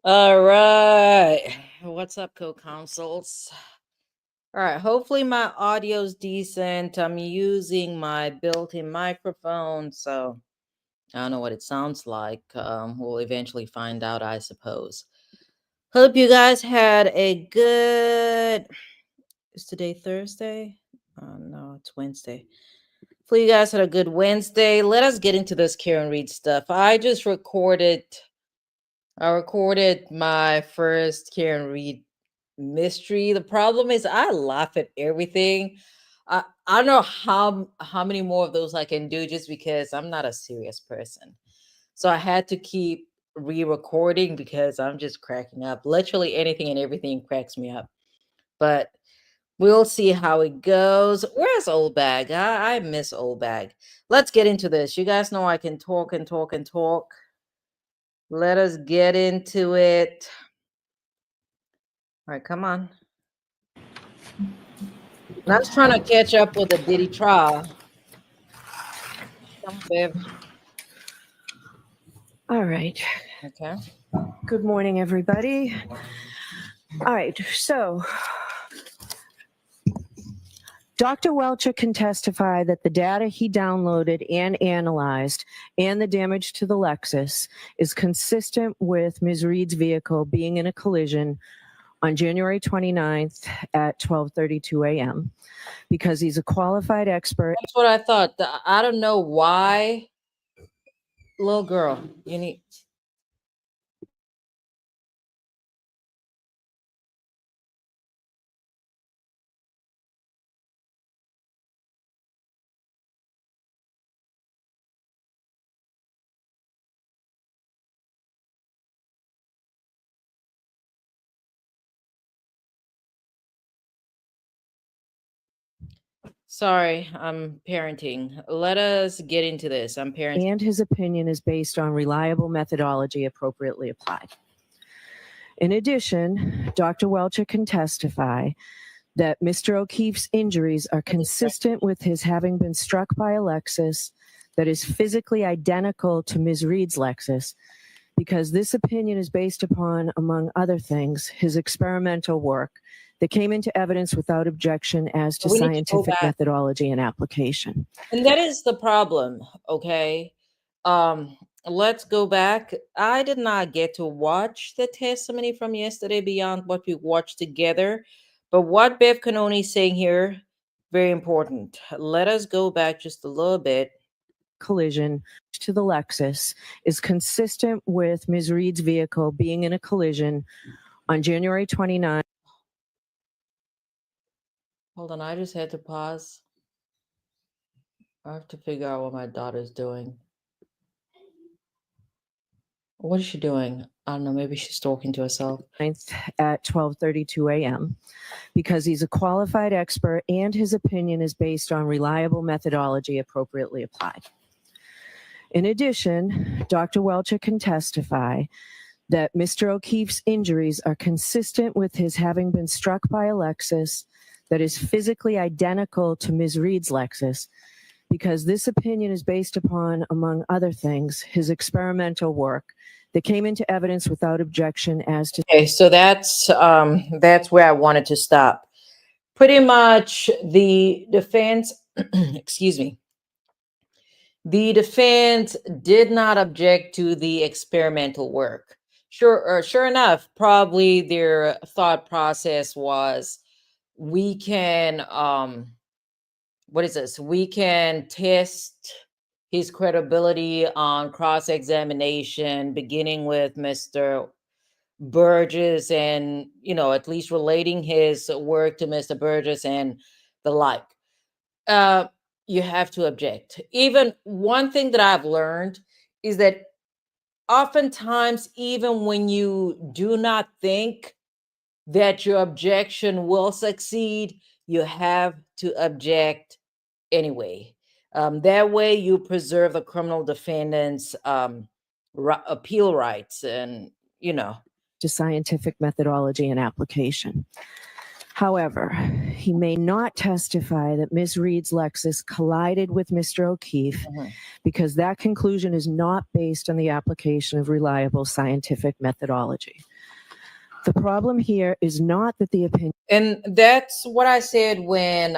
All right. What's up, co-counsels? All right. Hopefully my audio's decent. I'm using my built-in microphone, so I don't know what it sounds like. We'll eventually find out, I suppose. Hope you guys had a good. Is today Thursday? No, it's Wednesday. Hopefully you guys had a good Wednesday. Let us get into this Karen Reed stuff. I recorded my first Karen Reed mystery. The problem is I laugh at everything. I don't know how many more of those I can do just because I'm not a serious person. So I had to keep re-recording because I'm just cracking up. Literally anything and everything cracks me up. But we'll see how it goes. Where's Old Bag? I miss Old Bag. Let's get into this. You guys know I can talk and talk and talk. Let us get into it. All right, come on. I was trying to catch up with the Diddy trial. Come on, babe. All right. Okay. Good morning, everybody. All right. So, Dr. Welcher can testify that the data he downloaded and analyzed and the damage to the Lexus is consistent with Ms. Reed's vehicle being in a collision on January 29th at 12:32 a.m. because he's a qualified expert. That's what I thought. I don't know why. Little girl, you need. Sorry, I'm parenting. Let us get into this. I'm parenting. And his opinion is based on reliable methodology appropriately applied. In addition, Dr. Welcher can testify that Mr. O'Keefe's injuries are consistent with his having been struck by a Lexus that is physically identical to Ms. Reed's Lexus, because this opinion is based upon, among other things, his experimental work that came into evidence without objection as to scientific methodology and application. And that is the problem, okay? Let's go back. I did not get to watch the testimony from yesterday beyond what we watched together. But what Bev Cannone is saying here, very important. Let us go back just a little bit. Collision to the Lexus is consistent with Ms. Reed's vehicle being in a collision on January 29th. Hold on, I just had to pause. I have to figure out what my daughter's doing. What is she doing? I don't know. Maybe she's talking to herself. At 12:32 a.m. because he's a qualified expert and his opinion is based on reliable methodology appropriately applied. In addition, Dr. Welcher can testify that Mr. O'Keefe's injuries are consistent with his having been struck by a Lexus that is physically identical to Ms. Reed's Lexus, because this opinion is based upon, among other things, his experimental work that came into evidence without objection as to. Okay, so that's where I wanted to stop. Pretty much the defense, excuse me, the defense did not object to the experimental work. Sure enough, probably their thought process was, we can what is this? We can test his credibility on cross-examination, beginning with Mr. Burgess and, at least relating his work to Mr. Burgess and the like. You have to object. Even one thing that I've learned is that oftentimes, even when you do not think that your objection will succeed, you have to object anyway. That way you preserve the criminal defendant's appeal rights and, to scientific methodology and application. However, he may not testify that Ms. Reed's Lexus collided with Mr. O'Keefe because that conclusion is not based on the application of reliable scientific methodology. The problem here is not that the opinion. And that's what I said when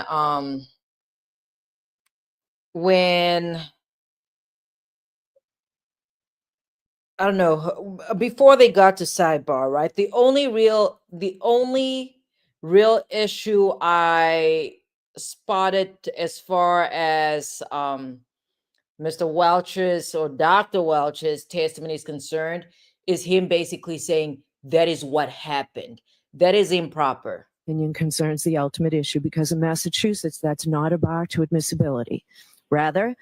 I don't know, before they got to sidebar, right? The only real issue I spotted as far as Mr. Welch's or Dr. Welch's testimony is concerned is him basically saying that is what happened. That is improper. Opinion concerns the ultimate issue because in Massachusetts, that's not a bar to admissibility. Rather,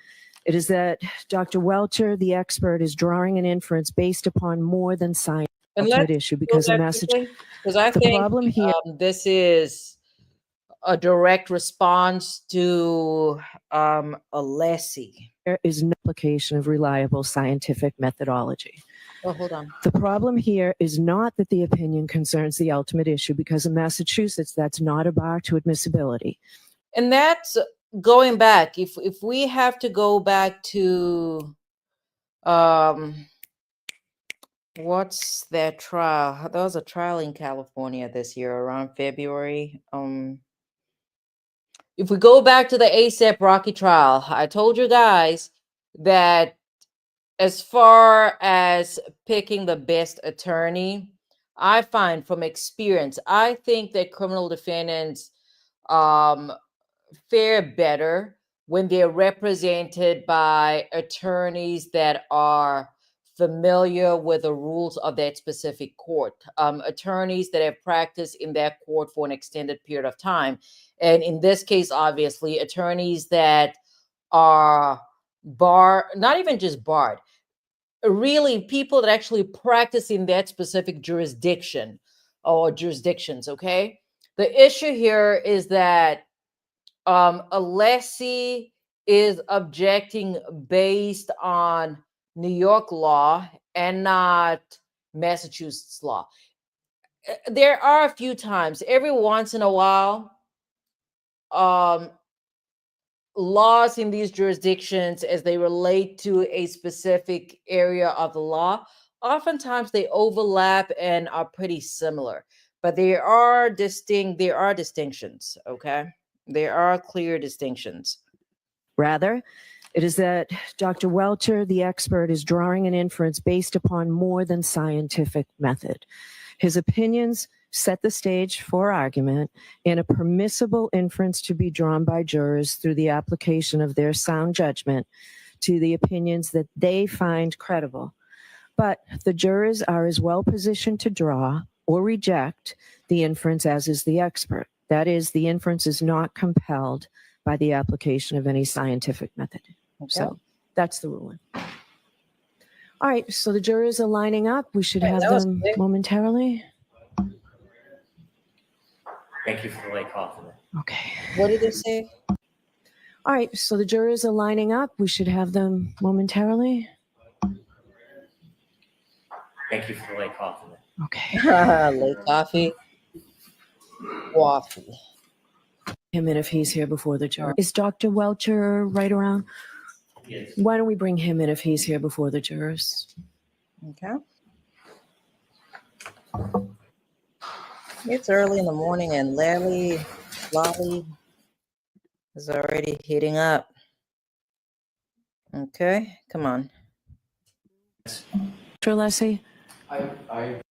it is that Dr. Welcher, the expert, is drawing an inference based upon more than science. And Ultimate issue because in Massachusetts, because I the think problem here this is a direct response to Alessi. is no application of reliable scientific methodology. Oh, hold on. The problem here is not that the opinion concerns the ultimate issue because in Massachusetts, that's not a bar to admissibility. And that's going back. If we have to go back to what's that trial? There was a trial in California this year around February. If we go back to the ASAP Rocky trial, I told you guys that as far as picking the best attorney, I find from experience, I think that criminal defendants fare better when they're represented by attorneys that are familiar with the rules of that specific court, attorneys that have practiced in that court for an extended period of time. And in this case, obviously, attorneys that are not even just barred, really people that actually practice in that specific jurisdiction or jurisdictions, okay? The issue here is that Alessi is objecting based on New York law and not Massachusetts law. There are a few times, every once in a while, laws in these jurisdictions as they relate to a specific area of the law, oftentimes they overlap and are pretty similar, but there are distinctions, okay? There are clear distinctions. Rather, it is that Dr. Welcher, the expert, is drawing an inference based upon more than scientific method. His opinions set the stage for argument and a permissible inference to be drawn by jurors through the application of their sound judgment to the opinions that they find credible. But the jurors are as well positioned to draw or reject the inference as is the expert. That is, the inference is not compelled by the application of any scientific method. Okay. So that's the ruling. All right, so the jurors are lining up. We should have them momentarily. Thank you for the late call today. Okay. What did it say? All right, so the jurors are lining up. We should have them momentarily. Thank you for the late call today. Okay. Late coffee. Waffle. Him in if he's here before the jury. Is Dr. Welcher right around? Yes. Why don't we bring him in if he's here before the jurors? Okay. It's early in the morning and Lolly is already heating up. Okay, come on. Mr. Alessi?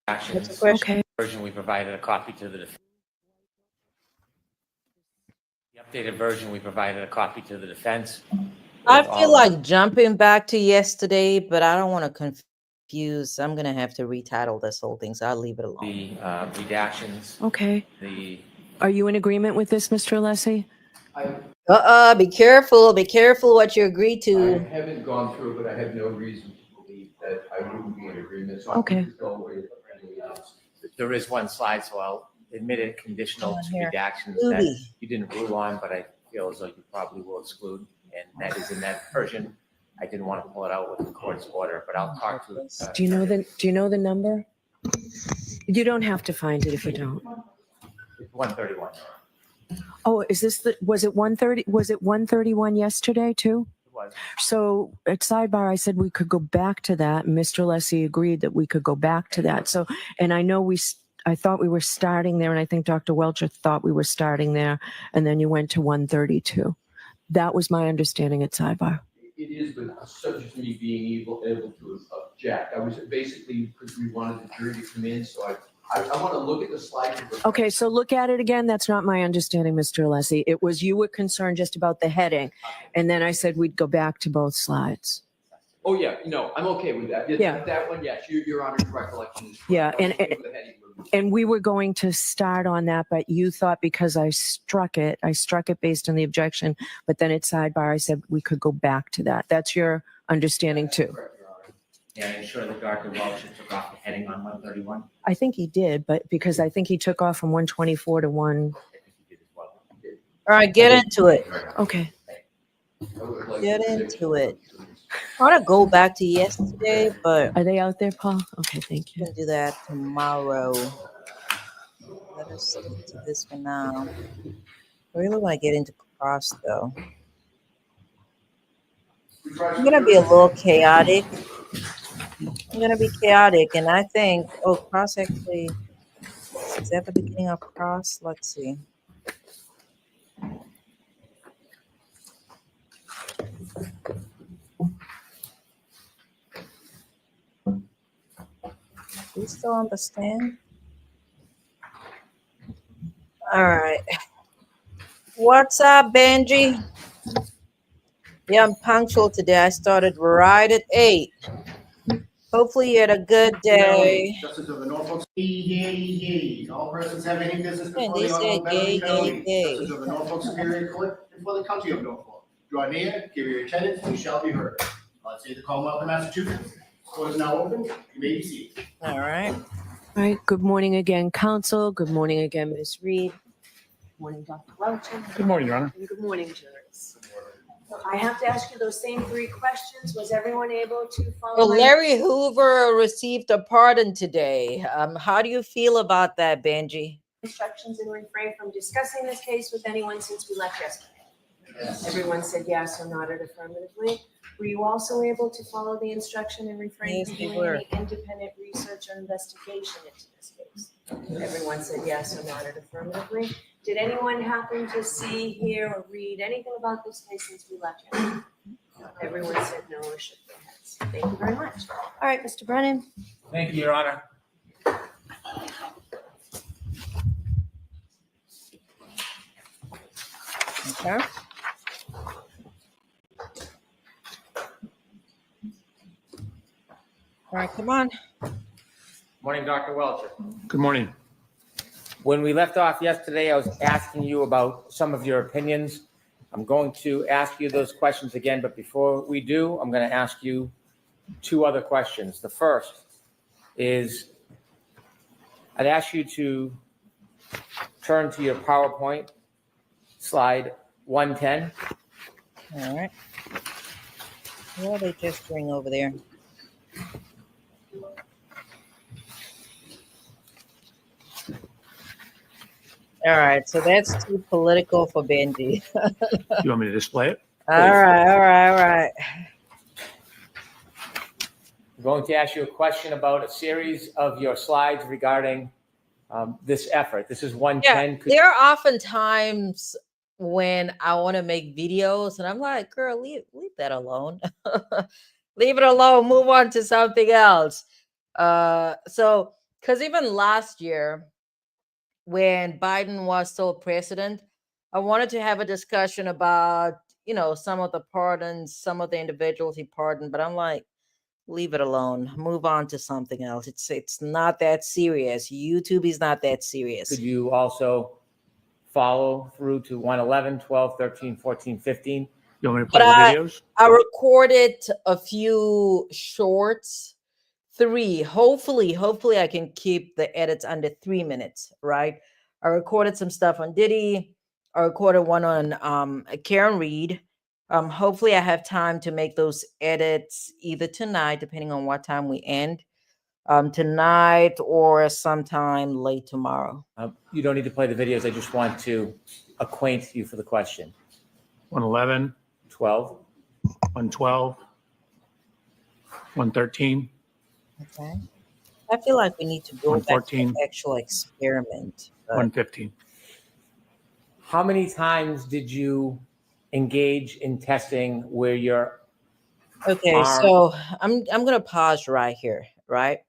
Actions. What's the question? Okay. Version we provided a copy to the defense. The updated version we provided a copy to the defense. I feel like jumping back to yesterday, but I don't want to confuse. I'm going to have to retitle this whole thing, so I'll leave it alone. The redactions. Okay. The Are you in agreement with this, Mr. Alessi? Be careful. Be careful what you agree to. I haven't gone through, but I have no reason to believe that I wouldn't be in agreement. So Okay. I can just go with anything else. there is one slide, so I'll admit it conditional to Here. redactions Ruby. that you didn't rule on, but I feel as though you probably will exclude. And that is in that version. I didn't want to pull it out with the court's order, but I'll talk to. Do you know the number? You don't have to find it if you don't. 131. Oh, was it 130? Was it 131 yesterday too? It was. So at sidebar, I said we could go back to that. Mr. Alessi agreed that we could go back to that. So, and I know I thought we were starting there, and I think Dr. Welcher thought we were starting there, and then you went to 132. That was my understanding at sidebar. It is, but subject to me being able to object. I was basically, because we wanted the jury to come in, so I want to look at the slide. Okay, so look at it again. That's not my understanding, Mr. Alessi. It was you were concerned just about the heading, and then I said we'd go back to both slides. Oh, yeah, no, I'm okay with that. Yeah. That one, yes, your honor's recollection is correct. Yeah, I'm okay with the heading. And we were going to start on that, but you thought because I struck it based on the objection, but then at sidebar, I said we could go back to that. That's your understanding too. Correct, Your Honor. Yeah, I'm sure that Dr. Welch took off the heading on 131. I think he did, but because I think he took off from 124 to 1. I think he did as well. All right, get into it. Okay. I would like Get to into it. I want to go back to yesterday, but Are they out there, Paul? Okay, thank we you. can do that tomorrow. Let us stick to this for now. I really want to get into cross, though. I'm going to be a little chaotic. I'm going to be chaotic, and I think, oh, cross actually, is that the beginning of cross? Let's see. Do you still understand? All right. What's up, Benji? Yeah, I'm punctual today. I started right at 8. Hopefully you had a good day. Justice of the Norfolk. Yay. All persons having any business And before they the said Honorable yay, Beverly yay, Cannone, yay. Justice of the Norfolk Superior Court, and for the County of Norfolk. Draw near, give your attendance, and you shall be heard. God save the Commonwealth of Massachusetts. Court is now open. You may be seated. All right. All right. Good morning again, counsel. Good morning again, Ms. Reed. Good morning, Dr. Welcher. Good morning, Your Honor. And good morning, jurors. I have to ask you those same 3 questions. Was everyone able to follow? Well, my- Larry Hoover received a pardon today. How do you feel about that, Benji? Instructions and refrain from discussing this case with anyone since we left yesterday? Everyone said yes or nodded affirmatively. Were you also able to follow the instruction and refrain Yes, from we doing were. any independent research or investigation into this case? Everyone said yes or nodded affirmatively. Did anyone happen to see, hear, or read anything about this case since we left yesterday? Everyone said no or shook their heads. Thank you very much. All right, Mr. Brennan. Thank you, Your Honor. Okay. All right, come on. Morning, Dr. Welcher. Good morning. When we left off yesterday, I was asking you about some of your opinions. I'm going to ask you those questions again, but before we do, I'm going to ask you 2 other questions. The first is I'd ask you to turn to your PowerPoint, slide 110. All right. What are they gesturing over there? All right, so that's too political for Benji. You want me to display it? All right. I'm going to ask you a question about a series of your slides regarding this effort. This is 110. Could- There are often times when I want to make videos and I'm like, girl, leave that alone. Leave it alone. Move on to something else. So, because even last year, when Biden was still president, I wanted to have a discussion about, some of the pardons, some of the individuals he pardoned, but I'm like, leave it alone. Move on to something else. It's not that serious. YouTube is not that serious. Could you also follow through to 111, 12, 13, 14, 15? You want me to play But the videos? I recorded a few shorts, 3. Hopefully I can keep the edits under 3 minutes, right? I recorded some stuff on Diddy. I recorded one on Karen Reed. Hopefully I have time to make those edits either tonight, depending on what time we end, tonight or sometime late tomorrow. You don't need to play the videos. I just want to acquaint you for the question. 111, 12, 112, 113. Okay. I feel like we need to go back to 114, the actual experiment. But 115. How many times did you engage in testing where your okay, arm? so I'm gonna pause right here, right?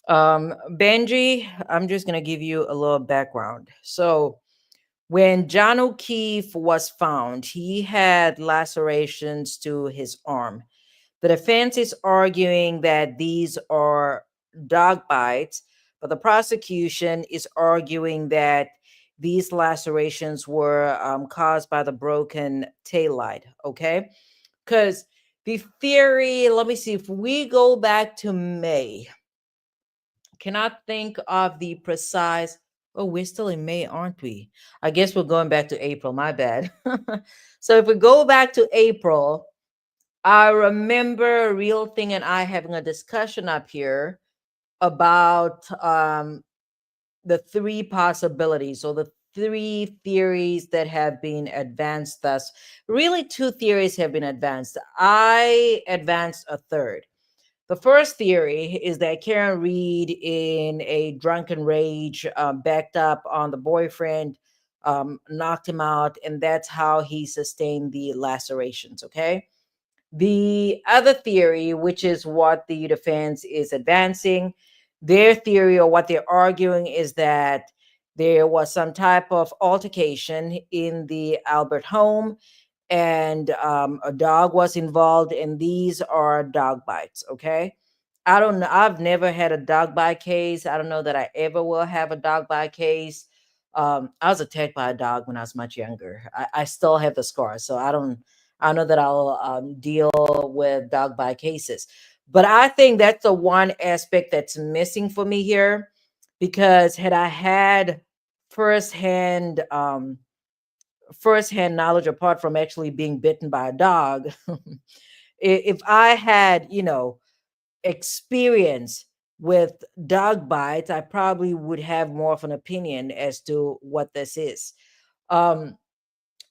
Benji, I'm just gonna give you a little background. So when John O'Keefe was found, he had lacerations to his arm. The defense is arguing that these are dog bites, but the prosecution is arguing that these lacerations were caused by the broken taillight. Okay. Because the theory, let me see, if we go back to May, cannot think of the precise. Oh, we're still in May, aren't we? I guess we're going back to April. My bad. So if we go back to April, I remember Real Thing and I having a discussion up here about the three possibilities or the three theories that have been advanced thus. Really, two theories have been advanced. I advanced a third. The first theory is that Karen Reed, in a drunken rage, backed up on the boyfriend, knocked him out, and that's how he sustained the lacerations. Okay. The other theory, which is what the defense is advancing, their theory or what they're arguing is that there was some type of altercation in the Albert home and a dog was involved, and these are dog bites. Okay. I don't know. I've never had a dog bite case. I don't know that I ever will have a dog bite case. I was attacked by a dog when I was much younger. I still have the scars, so I don't know that I'll deal with dog bite cases. But I think that's the one aspect that's missing for me here, because had I had firsthand firsthand knowledge apart from actually being bitten by a dog, if I had, experience with dog bites, I probably would have more of an opinion as to what this is. Um,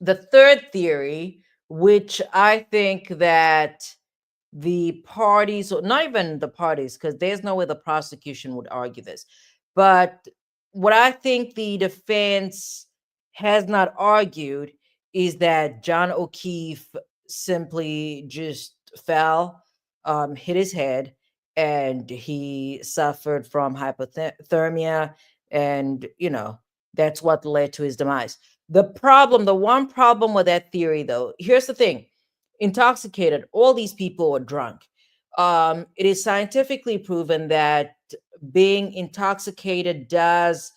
the third theory, which I think that the parties, or not even the parties, because there's no way the prosecution would argue this, but what I think the defense has not argued is that John O'Keefe simply just fell, hit his head, and he suffered from hypothermia, and that's what led to his demise. The one problem with that theory, though, here's the thing: intoxicated, all these people are drunk. It is scientifically proven that being intoxicated does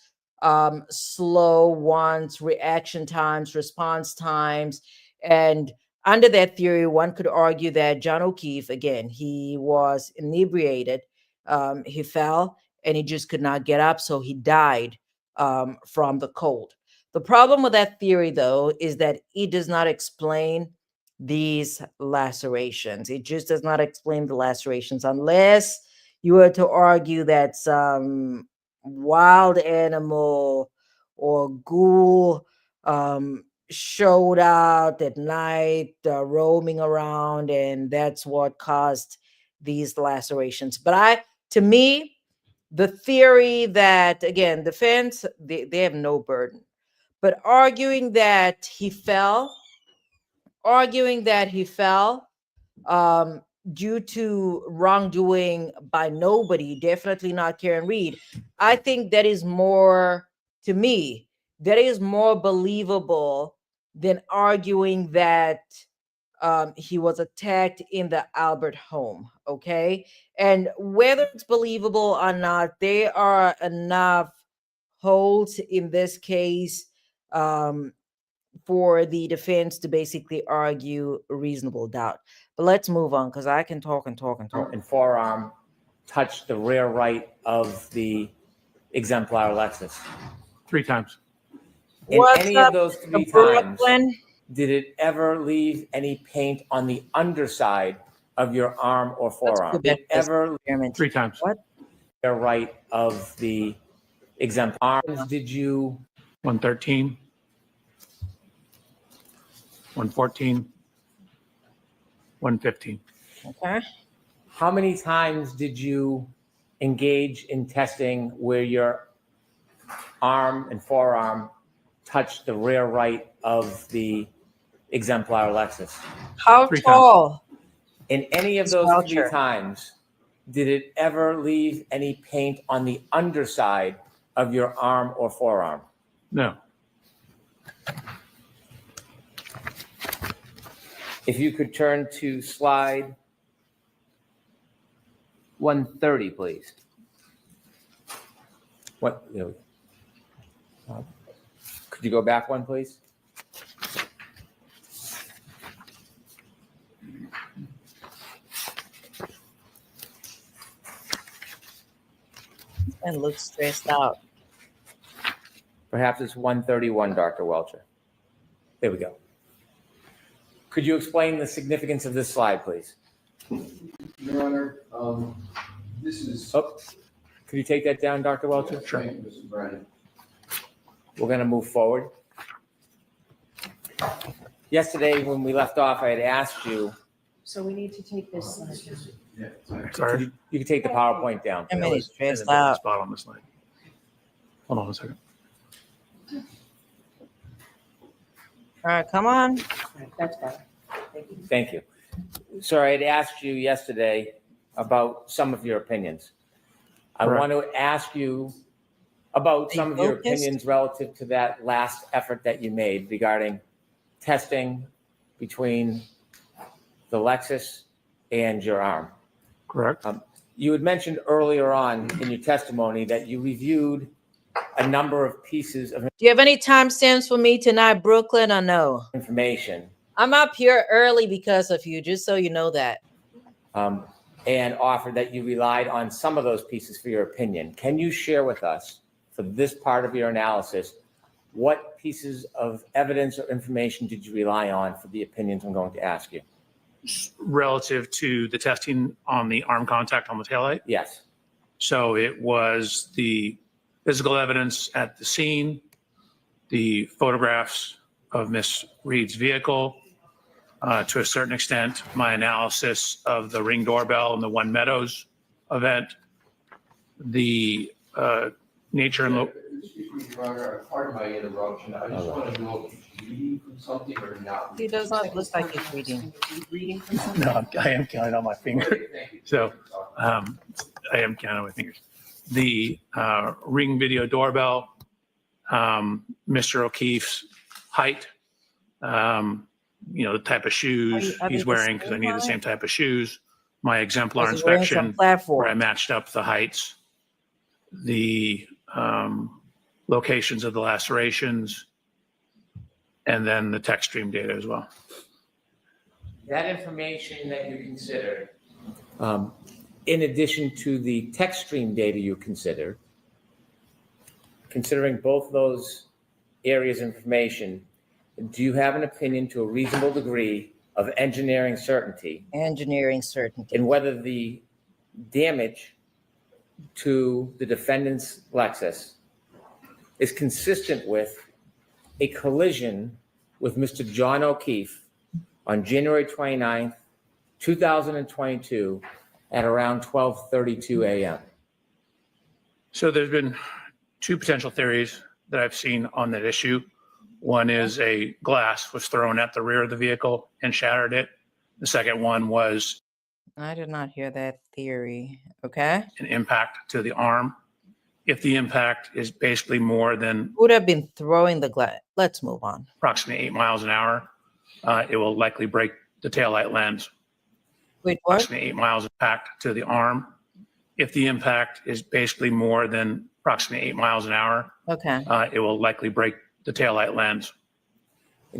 slow one's reaction times, response times. And under that theory, one could argue that John O'Keefe, again, he was inebriated. He fell and he just could not get up. So he died from the cold. The problem with that theory, though, is that it does not explain these lacerations. It just does not explain the lacerations unless you were to argue that some wild animal or ghoul showed out at night, roaming around, and that's what caused these lacerations. But to me, the theory that, again, defense, they have no burden, but arguing that he fell um, due to wrongdoing by nobody, definitely not Karen Reed. I think that is more, to me, that is more believable than arguing that he was attacked in the Albert home. Okay. And whether it's believable or not, there are enough holes in this case for the defense to basically argue reasonable doubt. But let's move on, because I can talk and talk and talk. And forearm touched the rear right of the exemplar Lexus. 3 times. In What's any up, of those 3 times, Brooklyn? did it ever leave any paint on the underside of your arm or Let's go forearm? back Did to it this ever experiment. 3 times. What? the right of the exemplar? Arms did you? 113, 114, 115. Okay. How many times did you engage in testing where your arm and forearm touch the rear right of the exemplar Lexus? How 3 times. tall? In any of Ms. those Welcher. 3 times, did it ever leave any paint on the underside of your arm or forearm? No. If you could turn to slide 130, please. What? Could you go back one, please? And looks stressed out. Perhaps it's 131, Dr. Welcher. There we go. Could you explain the significance of this slide, please? Your Honor, this is. Oh, could you take that down, Dr. Welcher? Thank you, Mr. Brennan. We're going to move forward. Yesterday, when we left off, I had asked you, So we need to take this slide down. Yeah. Sorry. you can take the PowerPoint down. I mean, That it's was in a stressed different out. spot on the slide. Hold on a second. All right, come on. That's better. Thank you. Sir, I had asked you yesterday about some of your opinions. I Correct. want to ask you about Are some you of your focused? opinions relative to that last effort that you made regarding testing between the Lexus and your arm. Correct. You had mentioned earlier on in your testimony that you reviewed a number of pieces of Do you have any timestamps for me tonight, Brooklyn, or no? information I'm up here early because of you, just so you know that. and offered that you relied on some of those pieces for your opinion. Can you share with us, for this part of your analysis, what pieces of evidence or information did you rely on for the opinions I'm going to ask you? Relative to the testing on the arm contact on the taillight. Yes. So it was the physical evidence at the scene, the photographs of Miss Reed's vehicle, to a certain extent, my analysis of the Ring doorbell and the One Meadows event, the nature and Your Honor, pardon my interruption. I just want to know if he's reading from something or not. He does not look like he's reading. no, I am counting on my finger. Okay, thank you. So I am counting on my fingers. The Ring video doorbell, Mr. O'Keefe's height, the type of shoes Are they he's the wearing, because I same need the height? same type of shoes. My exemplar Was he wearing some inspection, where I platform? matched up the heights, the locations of the lacerations, and then the tech stream data as well. That information that you considered, in addition to the text stream data you considered, considering both those areas of information, do you have an opinion to a reasonable degree of engineering certainty Engineering certainty. in whether the damage to the defendant's Lexus is consistent with a collision with Mr. John O'Keefe on January 29th, 2022 at around 12:32 a.m.? So there's been 2 potential theories that I've seen on that issue. One is a glass was thrown at the rear of the vehicle and shattered it. The second one was I did not hear that theory. Okay. an impact to the arm. If the impact is basically more than Who would have been throwing the glass? Let's move on. approximately 8 miles an hour, it will likely break the taillight lens. Wait, what? Approximately 8 miles impact to the arm. If the impact is basically more than approximately 8 miles an hour, Okay. it will likely break the taillight lens.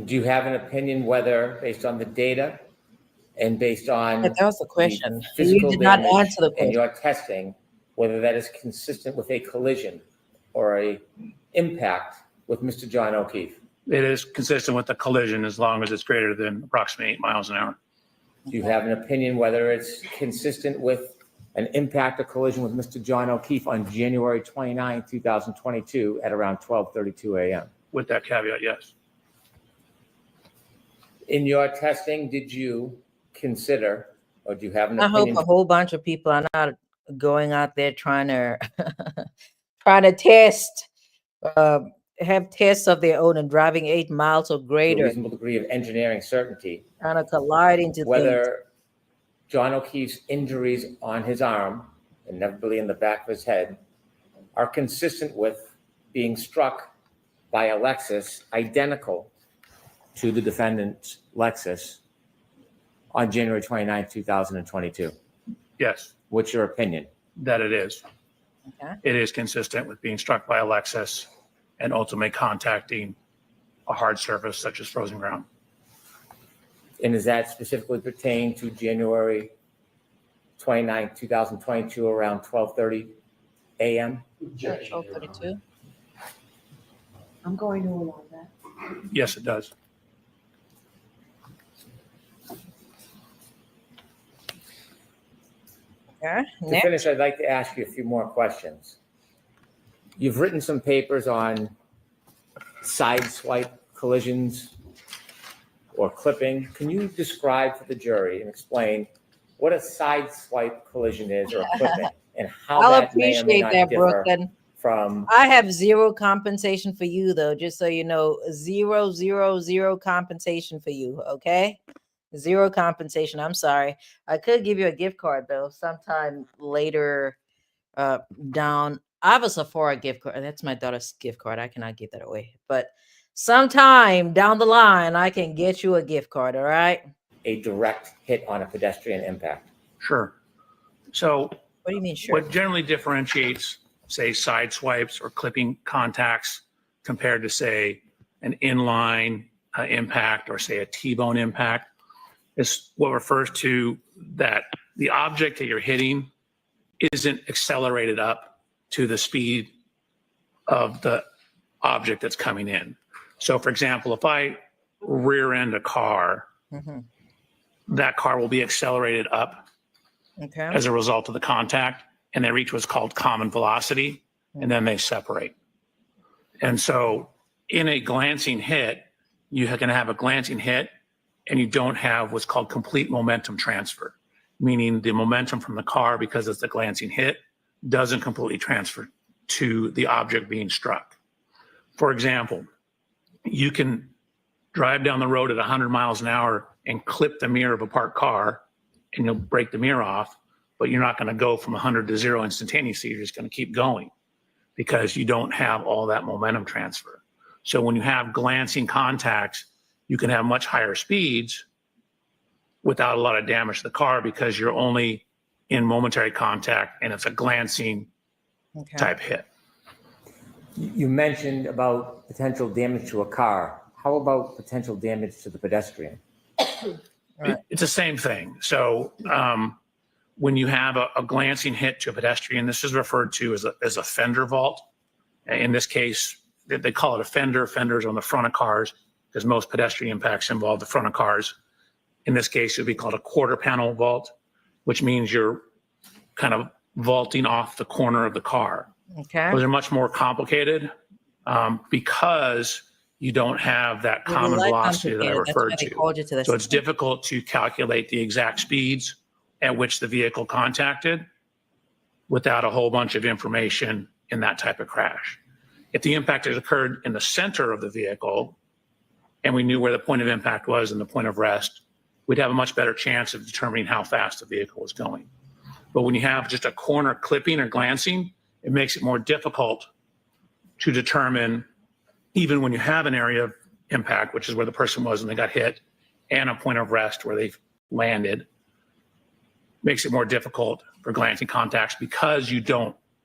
Do you have an opinion whether, based on the data and based on That was the question. the physical You did not damage answer the and question. your testing, whether that is consistent with a collision or a impact with Mr. John O'Keefe? It is consistent with the collision as long as it's greater than approximately 8 miles an hour. Do you have an opinion whether it's consistent with an impact or collision with Mr. John O'Keefe on January 29, 2022 at around 12:32 a.m.? With that caveat, yes. In your testing, did you consider, or do you have an I hope opinion? a whole bunch of people are not going out there trying to trying to test, uh, have tests of their own and driving 8 miles or To a greater, reasonable degree of engineering certainty, trying to collide into things. whether John O'Keefe's injuries on his arm, inevitably in the back of his head, are consistent with being struck by a Lexus identical to the defendant's Lexus on January 29, 2022. Yes, What's your opinion? that it is. Okay. It is consistent with being struck by a Lexus and ultimately contacting a hard surface such as frozen ground. And does that specifically pertain to January 29, 2022, around 12:30 a.m.? Objection, Your Honor. 12:32. I'm going to allow that. Yes, it does. Okay. To Next. finish, I'd like to ask you a few more questions. You've written some papers on side swipe collisions or clipping. Can you describe to the jury and explain what a side swipe collision is or a clipping and how I'll that may or may appreciate not that, differ Brooklyn. from? I have zero compensation for you, though, just so you know. Zero compensation for you. Okay. Zero compensation. I'm sorry. I could give you a gift card, though, sometime later down. I have a Sephora gift card. That's my daughter's gift card. I cannot give that away. But sometime down the line, I can get you a gift card. All right. A direct hit on a pedestrian impact. Sure. So What do you mean, sure? what generally differentiates, say, side swipes or clipping contacts compared to, say, an inline impact or, say, a T-bone impact is what refers to that the object that you're hitting isn't accelerated up to the speed of the object that's coming in. So, for example, if I rear end a car, Mhm. that car will be accelerated up Okay. as a result of the contact, and they reach what's called common velocity, and then they separate. And so in a glancing hit, you can have a glancing hit and you don't have what's called complete momentum transfer, meaning the momentum from the car, because it's a glancing hit, doesn't completely transfer to the object being struck. For example, you can drive down the road at 100 miles an hour and clip the mirror of a parked car and you'll break the mirror off, but you're not going to go from 100 to 0 instantaneously. You're just going to keep going because you don't have all that momentum transfer. So when you have glancing contacts, you can have much higher speeds without a lot of damage to the car because you're only in momentary contact and it's a glancing Okay. type hit. You mentioned about potential damage to a car. How about potential damage to the pedestrian? Right. It's the same thing. So when you have a glancing hit to a pedestrian, this is referred to as a fender vault. In this case, they call it a fender. Fenders on the front of cars because most pedestrian impacts involve the front of cars. In this case, it would be called a quarter panel vault, which means you're kind of vaulting off the corner of the car. Okay. Those are much more complicated because you don't have that Really common like velocity that I complicated. That's why referred they to. called you to this. So it's difficult to calculate the exact speeds at which the vehicle contacted without a whole bunch of information in that type of crash. If the impact had occurred in the center of the vehicle and we knew where the point of impact was and the point of rest, we'd have a much better chance of determining how fast the vehicle was going. But when you have just a corner clipping or glancing, it makes it more difficult to determine, even when you have an area of impact, which is where the person was when they got hit, and a point of rest where they've landed, makes it more difficult for glancing contacts because you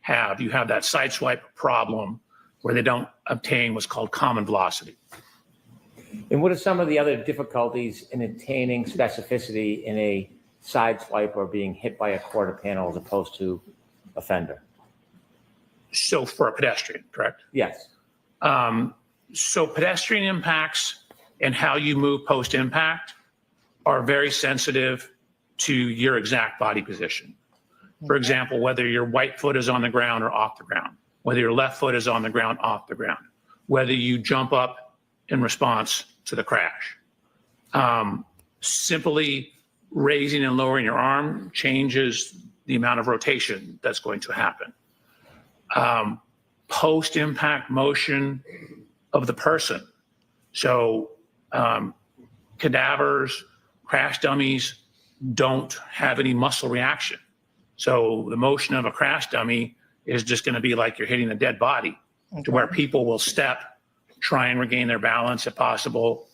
have that side swipe problem where they don't obtain what's called common velocity. And what are some of the other difficulties in attaining specificity in a side swipe or being hit by a quarter panel as opposed to a fender? So for a pedestrian, correct? Yes. So pedestrian impacts and how you move post-impact are very sensitive to your exact body position. For example, whether your right foot is on the ground or off the ground, whether your left foot is on the ground, off the ground, whether you jump up in response to the crash. Simply raising and lowering your arm changes the amount of rotation that's going to happen. Post-impact motion of the person. So cadavers, crash dummies don't have any muscle reaction. So the motion of a crash dummy is just going to be like you're hitting a dead body, to where people will step, try and regain their balance if possible,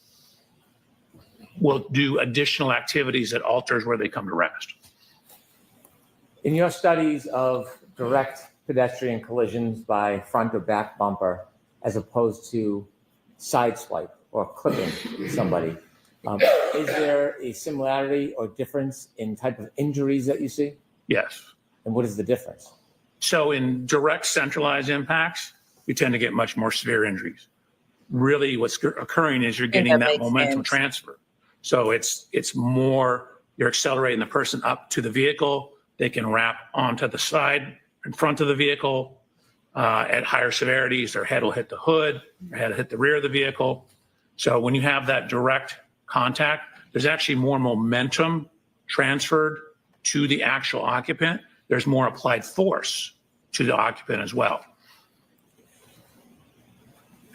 will do additional activities that alters where they come to rest. In your studies of direct pedestrian collisions by front or back bumper, as opposed to side swipe or clipping somebody, is there a similarity or difference in type of injuries that you see? Yes. And what is the difference? So in direct centralized impacts, you tend to get much more severe injuries. Really what's occurring is you're getting that that makes momentum sense. transfer. So it's more, you're accelerating the person up to the vehicle. They can wrap onto the side in front of the vehicle at higher severities. Their head will hit the hood, their head will hit the rear of the vehicle. So when you have that direct contact, there's actually more momentum transferred to the actual occupant. There's more applied force to the occupant as well.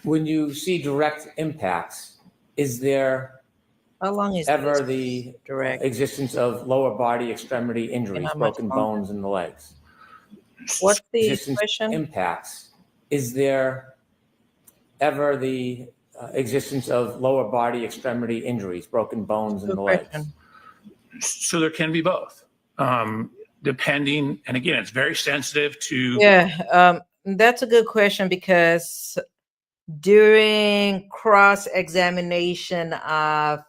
When you see direct impacts, is there How long is ever this the direct? existence of lower body extremity injuries, how much broken longer? bones in the legs? What's the Existence question? impacts, is there ever the existence of lower body extremity injuries, broken bones in Good the legs? question. So there can be both, depending, and again, it's very sensitive to. Yeah, that's a good question, because during cross-examination of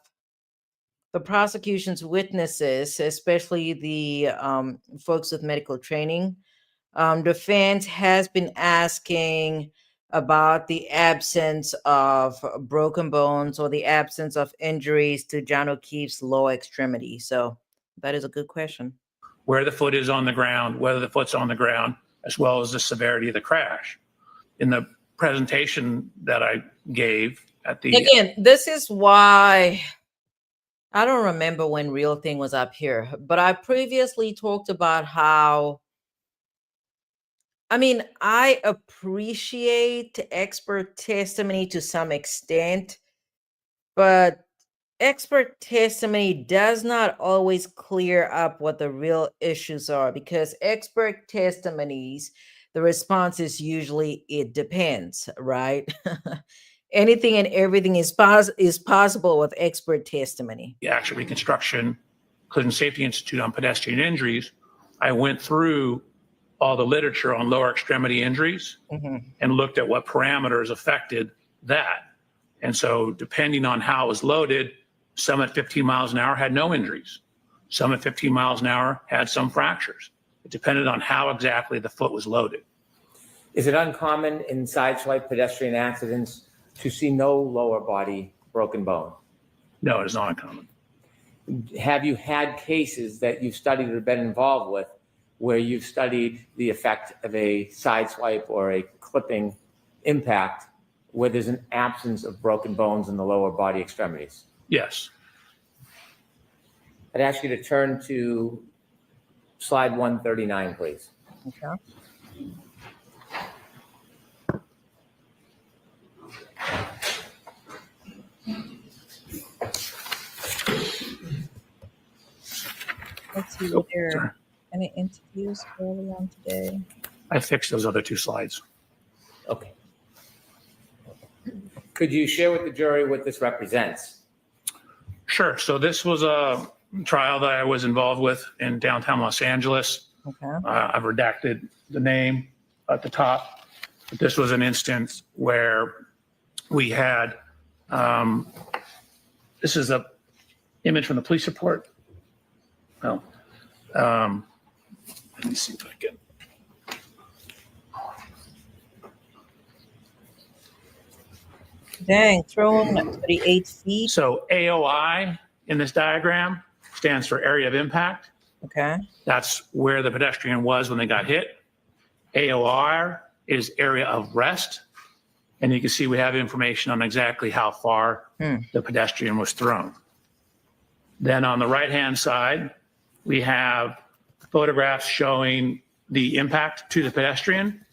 the prosecution's witnesses, especially the folks with medical training, defense has been asking about the absence of broken bones or the absence of injuries to John O'Keefe's lower extremity. So that is a good question. Where the foot is on the ground, whether the foot's on the ground, as well as the severity of the crash. In the presentation that I gave at the. Again, this is why I don't remember when Real Thing was up here, but I previously talked about how, I mean, I appreciate expert testimony to some extent, but expert testimony does not always clear up what the real issues are, because expert testimonies, the response is usually it depends, right? Anything and everything is possible with expert testimony. The actual reconstruction, Collision Safety Institute on pedestrian injuries, I went through all the literature on lower extremity injuries and looked at what parameters affected that. And so depending on how it was loaded, some at 15 miles an hour had no injuries. Some at 15 miles an hour had some fractures. It depended on how exactly the foot was loaded. Is it uncommon in sideswipe pedestrian accidents to see no lower body broken bone? No, it is not uncommon. Have you had cases that you've studied or been involved with where you've studied the effect of a sideswipe or a clipping impact where there's an absence of broken bones in the lower body extremities? Yes. I'd ask you to turn to slide 139, please. Okay. Let's see, were there Sorry. any interviews early on today? I fixed those other two slides. Okay. Could you share with the jury what this represents? Sure. So this was a trial that I was involved with in downtown Los Angeles. Okay. I've redacted the name at the top. But this was an instance where we had, this is a image from the police report. Oh, let me see if I can. Dang, thrown 38 feet. So AOI in this diagram stands for area of impact. Okay. That's where the pedestrian was when they got hit. AOR is area of rest. And you can see we have information on exactly how far the pedestrian was thrown. Then on the right-hand side, we have photographs showing the impact to the pedestrian.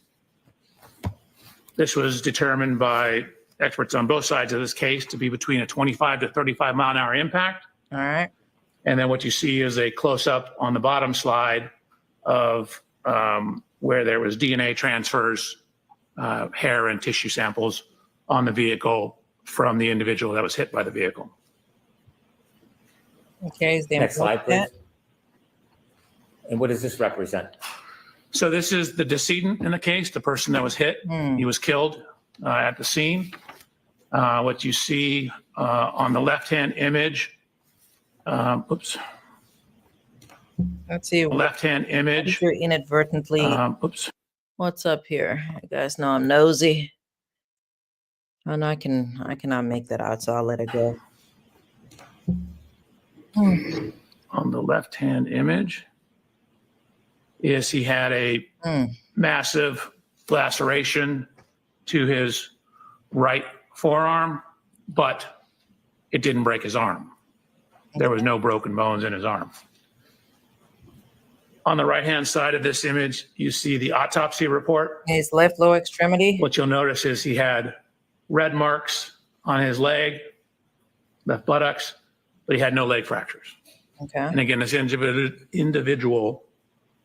This was determined by experts on both sides of this case to be between a 25 to 35 mile an hour impact. All right. And then what you see is a close-up on the bottom slide of where there was DNA transfers, hair and tissue samples on the vehicle from the individual that was hit by the vehicle. Okay. Is there Next slide, please. that? And what does this represent? So this is the decedent in the case, the person that was hit. Hmm. He was killed at the scene. What you see on the left-hand image, oops, Let's see. left-hand image. If you're inadvertently, Oops. what's up here? You guys know I'm nosy. And I cannot make that out, so I'll let it go. On the left-hand image is he had a massive laceration to his right forearm, but it didn't break his arm. There was no broken bones in his arm. On the right-hand side of this image, you see the autopsy report. His left lower extremity. What you'll notice is he had red marks on his leg, left buttocks, but he had no leg fractures. Okay. And again, this individual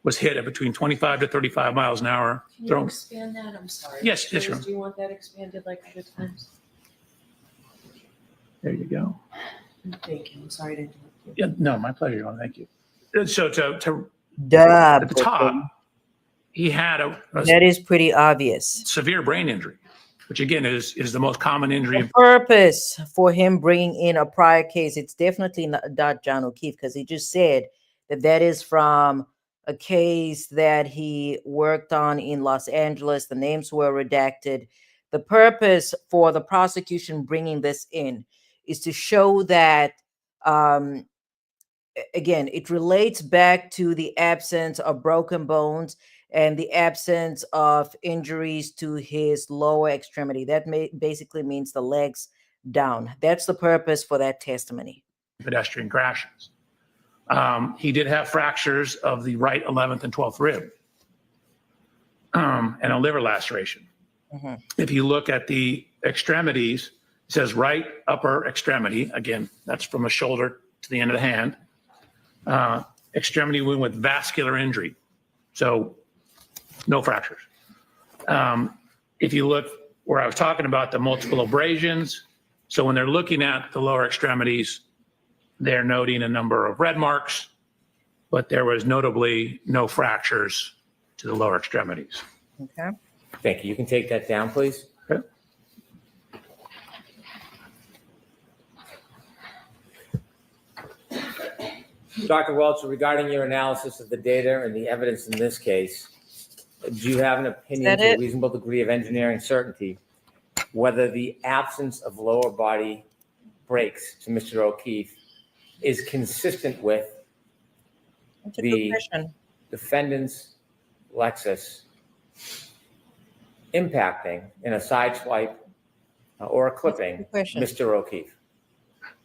was hit at between 25 to 35 miles an hour. Can you Thrown. expand that? I'm sorry. Yes, yes, sure. Do you want that expanded like other times? There you go. Thank you. I'm sorry to interrupt you. Yeah, no, my pleasure, Your Honor. Thank you. So Duh. at the top, he had a That is pretty obvious. severe brain injury, which again is the most common injury. The purpose for him bringing in a prior case, it's definitely not John O'Keefe, because he just said that is from a case that he worked on in Los Angeles. The names were redacted. The purpose for the prosecution bringing this in is to show that, again, it relates back to the absence of broken bones and the absence of injuries to his lower extremity. That basically means the legs down. That's the purpose for that testimony. Pedestrian crashes. He did have fractures of the right 11th and 12th rib and a liver laceration. Mm-hmm. If you look at the extremities, it says right upper extremity. Again, that's from the shoulder to the end of the hand. Extremity wound with vascular injury. So no fractures. If you look where I was talking about the multiple abrasions, so when they're looking at the lower extremities, they're noting a number of red marks, but there was notably no fractures to the lower extremities. Okay. Thank you. You can take that down, please. Okay. Dr. Welch, regarding your analysis of the data and the evidence in this case, do you have an opinion to a reasonable degree of engineering certainty whether the absence of lower body breaks to Mr. O'Keefe is consistent with That's a good question. defendant's Lexus impacting in a side swipe or a clipping Good question. Mr. O'Keefe?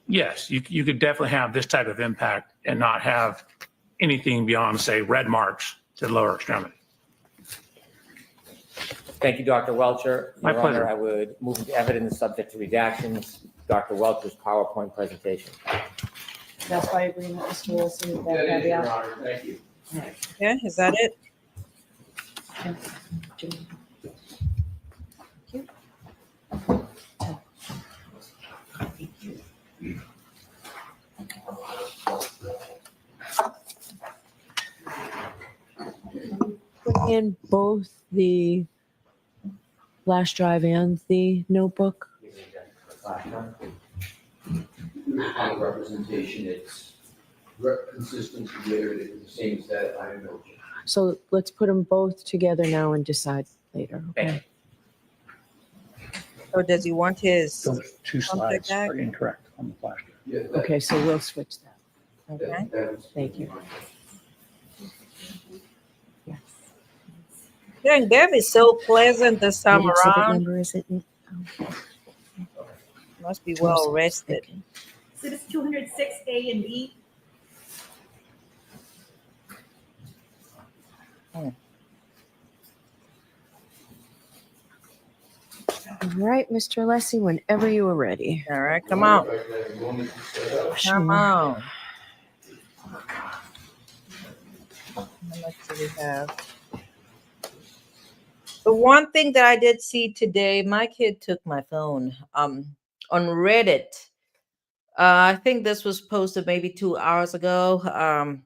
Yes, you could definitely have this type of impact and not have anything beyond, say, red marks to the lower extremity. Thank you, Dr. Welcher. My Your pleasure. Honor, I would move into evidence subject to redactions, Dr. Welcher's PowerPoint presentation. That's by agreement, Mr. Wilson. with that That is, Your caveat. Honor, thank you. Yeah, is that it? Put in both the flash drive and the notebook. On the representation, it's consistent with the same as that I know. So let's put them both together now and decide later. Thank Okay. Or does he want his? Those two Something slides like are that? incorrect on the flash drive. Yeah, that- Okay, so we'll switch that. Okay. Thank you. Yes. Dang, Bev is so pleasant this time What exhibit around. number is it? Must be well rested. Okay. So it's 206 A and B. All right, Mr. Alessi, whenever you are ready. All right, come on. Come Sure. on. How much do we have? The one thing that I did see today, my kid took my phone. On Reddit. I think this was posted maybe 2 hours ago.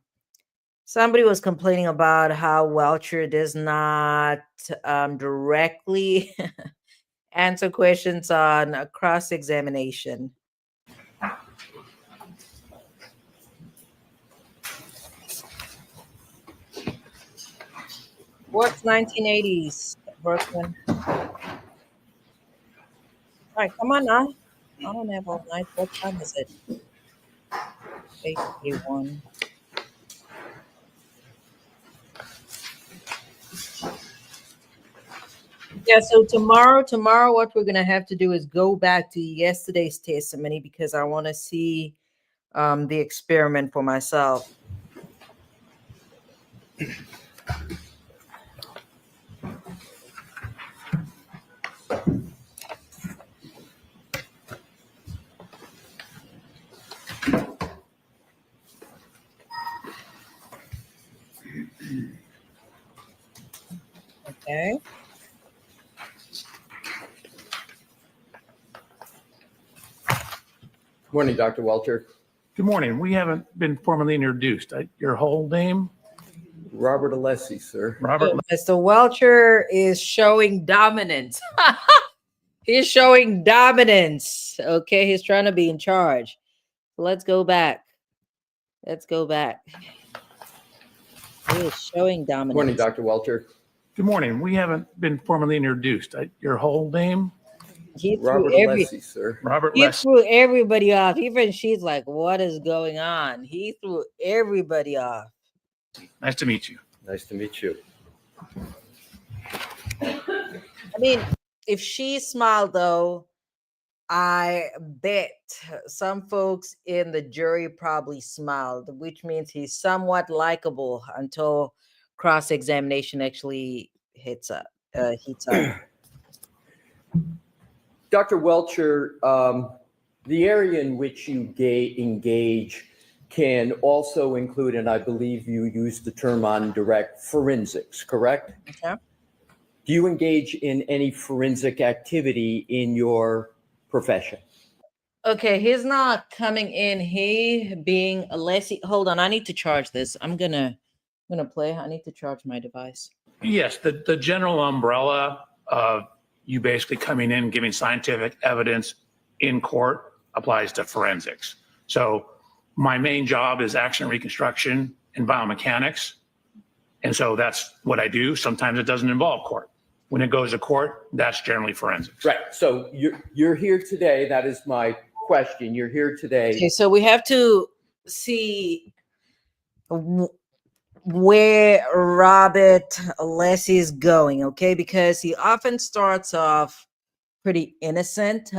Somebody was complaining about how Welcher does not directly answer questions on a cross-examination. What's 1980s, Brooklyn? All right, come on now. I don't have all night. What time is it? 8:31. Yeah, so tomorrow, what we're gonna have to do is go back to yesterday's testimony because I want to see the experiment for myself. Okay. Morning, Dr. Welcher. Good morning. We haven't been formally introduced. Your whole name? Robert Alessi, sir. Robert. Mr. Welcher is showing dominance. He's showing dominance. Okay, he's trying to be in charge. Let's go back. Let's go back. He is showing dominance. Morning, Dr. Welcher. Good morning. We haven't been formally introduced. Your whole name? He Robert threw Alessi, sir. Robert He Less. threw everybody off. Even she's like, what is going on? He threw everybody off. Nice to meet you. Nice to meet you. I mean, if she smiled, though, I bet some folks in the jury probably smiled, which means he's somewhat likable until cross-examination actually heats up. Dr. Welcher, the area in which you engage can also include, and I believe you used the term on direct, forensics, correct? Okay. Do you engage in any forensic activity in your profession? Okay, he's not coming in. He being Alessi. Hold on, I need to charge this. I'm gonna play. I need to charge my device. Yes, the general umbrella of you basically coming in, giving scientific evidence in court applies to forensics. So my main job is action reconstruction and biomechanics. And so that's what I do. Sometimes it doesn't involve court. When it goes to court, that's generally forensics. Right. So you're here today. That is my question. You're here today. Okay, so we have to see where Robert Alessi is going, okay? Because he often starts off pretty innocent.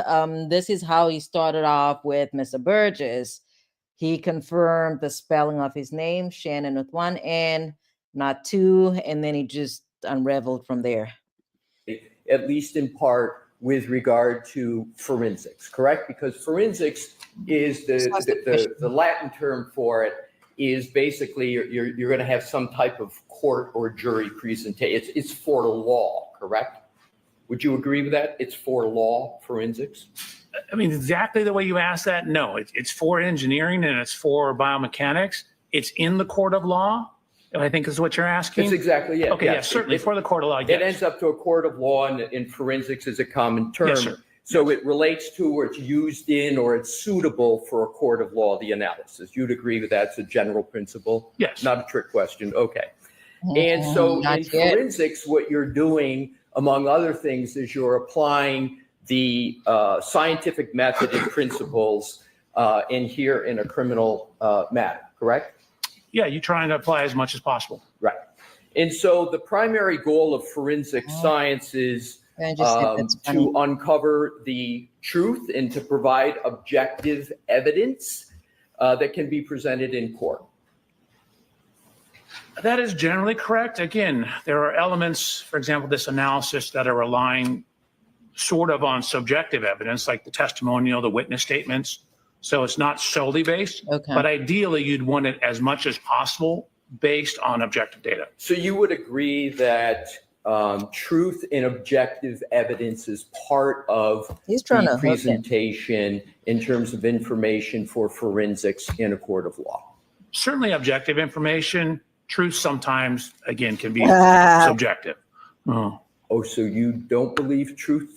This is how he started off with Mr. Burgess. He confirmed the spelling of his name, Shannon with one N, not two, and then he just unraveled from there. At least in part with regard to forensics, correct? Because forensics is the Latin term for it is basically you're going to have some type of court or jury presentation. It's for law, correct? Would you agree with that? It's for law, forensics? I mean, exactly the way you asked that, no. It's for engineering and it's for biomechanics. It's in the court of law, I think is what you're asking. That's exactly it. Okay, yes, certainly for the court of law, yes. It ends up to a court of law, and in forensics is a common term. Yes, sir. So it relates to, or it's used in, or it's suitable for a court of law, the analysis. You'd agree with that? It's a general principle? Yes. Not a trick question. Okay. And so in forensics, what you're doing, among other things, is you're applying the scientific method and principles in here in a criminal matter, correct? Yeah, you're trying to apply as much as possible. Right. And so the primary goal of forensic science is to uncover the truth and to provide objective evidence that can be presented in court. That is generally correct. Again, there are elements, for example, this analysis that are relying sort of on subjective evidence, like the testimonial, the witness statements. So it's not solely based, Okay. but ideally you'd want it as much as possible based on objective data. So you would agree that truth and objective evidence is part of He's trying the to hook it. presentation in terms of information for forensics in a court of law? Certainly objective information, truth sometimes, again, can be Ah. subjective. Oh. Oh, so you don't believe truth?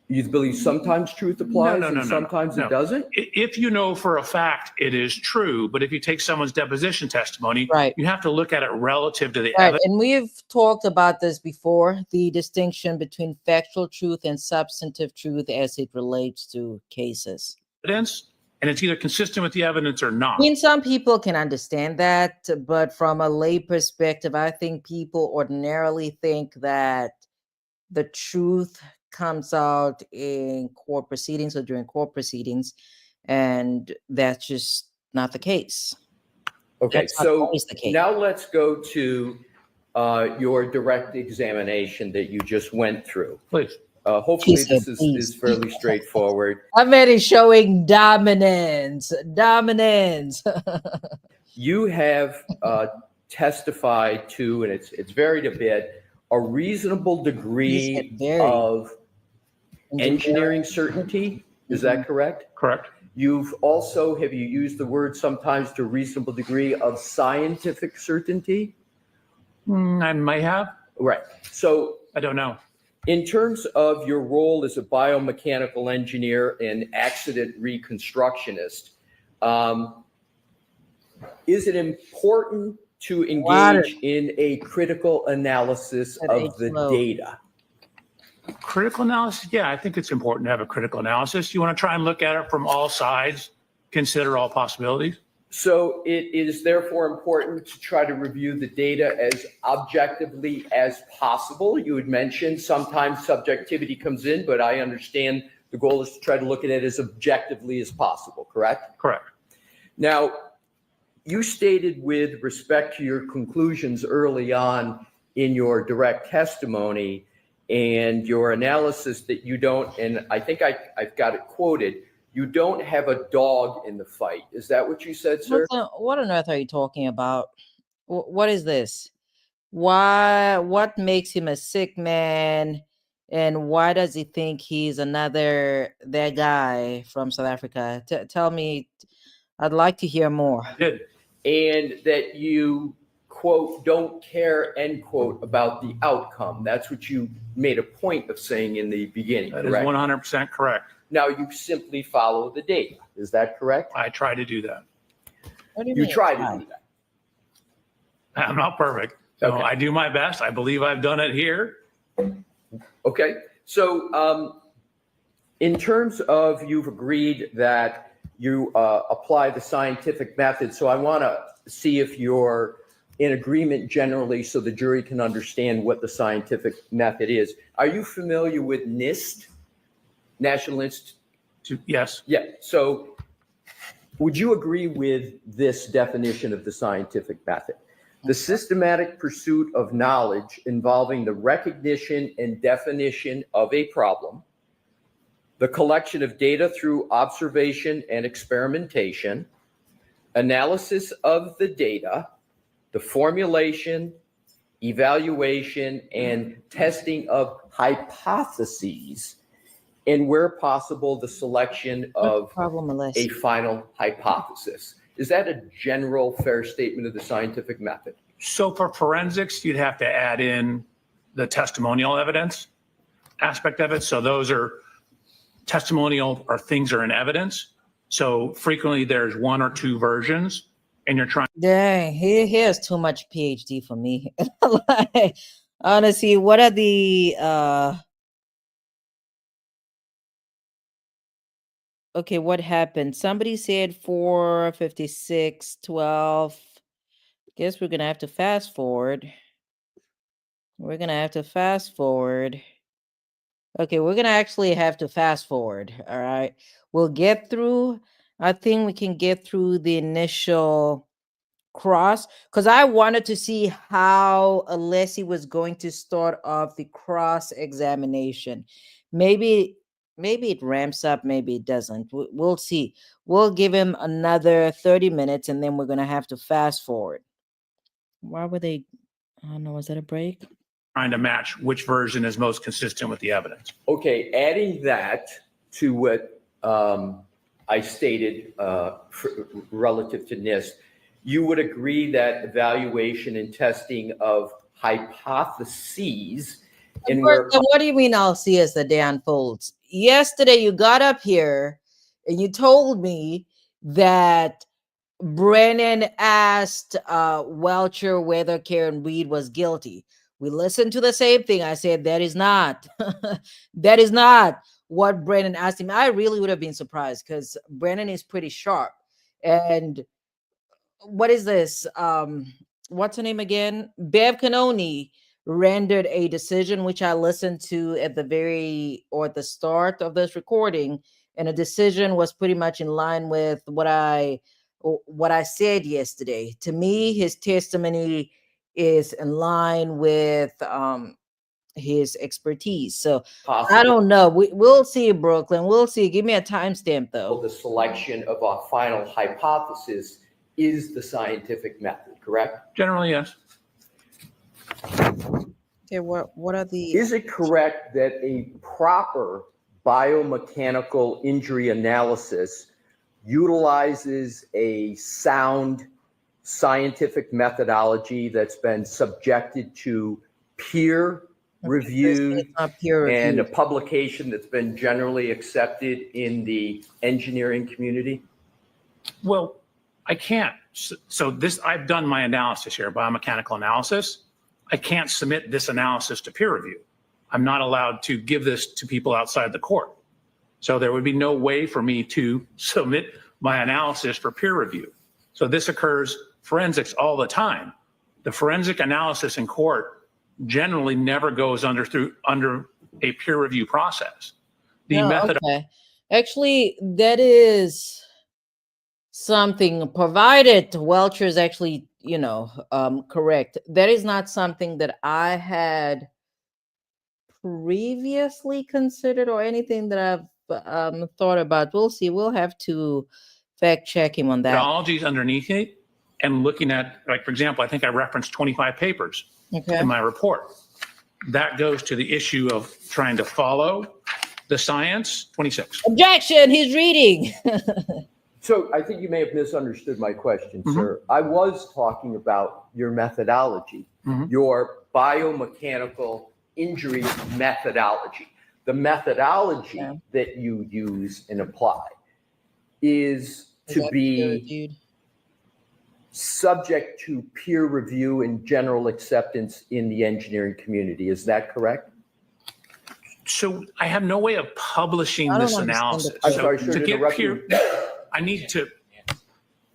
You believe sometimes truth applies No, and sometimes no. it doesn't? If you know for a fact it is true, but if you take someone's deposition testimony, Right. you have to look at it relative to the Right, and we've talked about this before, the distinction between factual truth and substantive truth as it relates to cases. evidence, and it's either consistent with the evidence or I not. mean, some people can understand that, but from a lay perspective, I think people ordinarily think that the truth comes out in court proceedings or during court proceedings, and that's just not the case. Okay, That's not so always the case. now let's go to your direct examination that you just went through. Please. Hopefully She said, this please. is fairly straightforward. I bet it's showing dominance. Dominance. You have testified to, and it's varied a bit, a reasonable He degree said very. of engineering certainty. Is that correct? Correct. You've also, have you used the word sometimes to a reasonable degree of scientific certainty? I may have. Right. So I don't know. in terms of your role as a biomechanical engineer and accident reconstructionist, is it important to engage in a critical analysis of the data? Critical analysis? Yeah, I think it's important to have a critical analysis. You want to try and look at it from all sides, consider all possibilities. So it is therefore important to try to review the data as objectively as possible. You had mentioned sometimes subjectivity comes in, but I understand the goal is to try to look at it as objectively as possible, correct? Correct. Now, you stated with respect to your conclusions early on in your direct testimony and your analysis that you don't, and I think I've got it quoted, you don't have a dog in the fight. Is that what you said, sir? What on earth are you talking about? What is this? Why? What makes him a sick man? And why does he think he's that guy from South Africa? Tell me. I'd like to hear more. I did. And that you, quote, don't care, end quote, about the outcome. That's what you made a point of saying in the beginning, That is correct? 100% correct. Now, you simply follow the data. Is that correct? I try to do that. What do you You mean? try to do that. I'm not perfect. So Okay. I do my best. I believe I've done it here. Okay. So in terms of you've agreed that you apply the scientific method. So I want to see if you're in agreement generally so the jury can understand what the scientific method is. Are you familiar with NIST, National Institute? Yes. Yeah. So would you agree with this definition of the scientific method? The systematic pursuit of knowledge involving the recognition and definition of a problem, the collection of data through observation and experimentation, analysis of the data, the formulation, evaluation, and testing of hypotheses, and where possible, the selection of problem, Melissa? a final hypothesis. Is that a general fair statement of the scientific method? So for forensics, you'd have to add in the testimonial evidence aspect of it. So those are testimonial or things are in evidence. So frequently there's one or two versions and you're trying. Dang, he has too much PhD for me. Like, honestly, what are the okay, what happened? Somebody said 4:56:12. Guess we're gonna have to fast forward. We're gonna have to fast forward. Okay, we're gonna actually have to fast forward. All right. We'll get through. I think we can get through the initial cross, because I wanted to see how Alessi was going to start off the cross examination. Maybe it ramps up, maybe it doesn't. We'll see. We'll give him another 30 minutes and then we're going to have to fast forward. Why were they? I don't know. Was that a break? Trying to match which version is most consistent with the evidence. Okay, adding that to what I stated relative to NIST, you would agree that evaluation and testing of hypotheses and where What do you mean I'll see as the day unfolds? Yesterday you got up here and you told me that Brennan asked Welcher whether Karen Reed was guilty. We listened to the same thing. I said that is not that is not what Brennan asked him. I really would have been surprised because Brennan is pretty sharp. And what is this? What's her name again? Bev Cannone rendered a decision which I listened to at the start of this recording, and a decision was pretty much in line with what I said yesterday. To me, his testimony is in line with his expertise. So I possible don't know. We'll see, Brooklyn. We'll see. Give me a timestamp though. the selection of a final hypothesis is the scientific method, correct? Generally, yes. Okay, what are the Is it correct that a proper biomechanical injury analysis utilizes a sound scientific methodology that's been subjected to peer reviewed It's not peer and a reviewed. publication that's been generally accepted in the engineering community? Well, I can't. So I've done my analysis here, biomechanical analysis. I can't submit this analysis to peer review. I'm not allowed to give this to people outside the court. So there would be no way for me to submit my analysis for peer review. So this occurs forensics all the time. The forensic analysis in court generally never goes under a peer review process. The No, method okay. Actually, that is something, provided Welcher is actually, correct. That is not something that I had previously considered or anything that I've thought about. We'll see. We'll have to fact check him on that. methodologies underneath it and looking at, like, for example, I think I referenced 25 papers Okay. in my report. That goes to the issue of trying to follow the science. 26. Objection. He's reading. So I think you may have misunderstood my question, Mhm. sir. I was talking about your methodology, Mhm. your biomechanical injury methodology. The methodology Yeah. that you use and apply is Is to that peer be reviewed? subject to peer review and general acceptance in the engineering community. Is that correct? So I have no way of publishing I don't this understand the analysis. I'm So sorry, sir, to to get interrupt peer, you. I need to,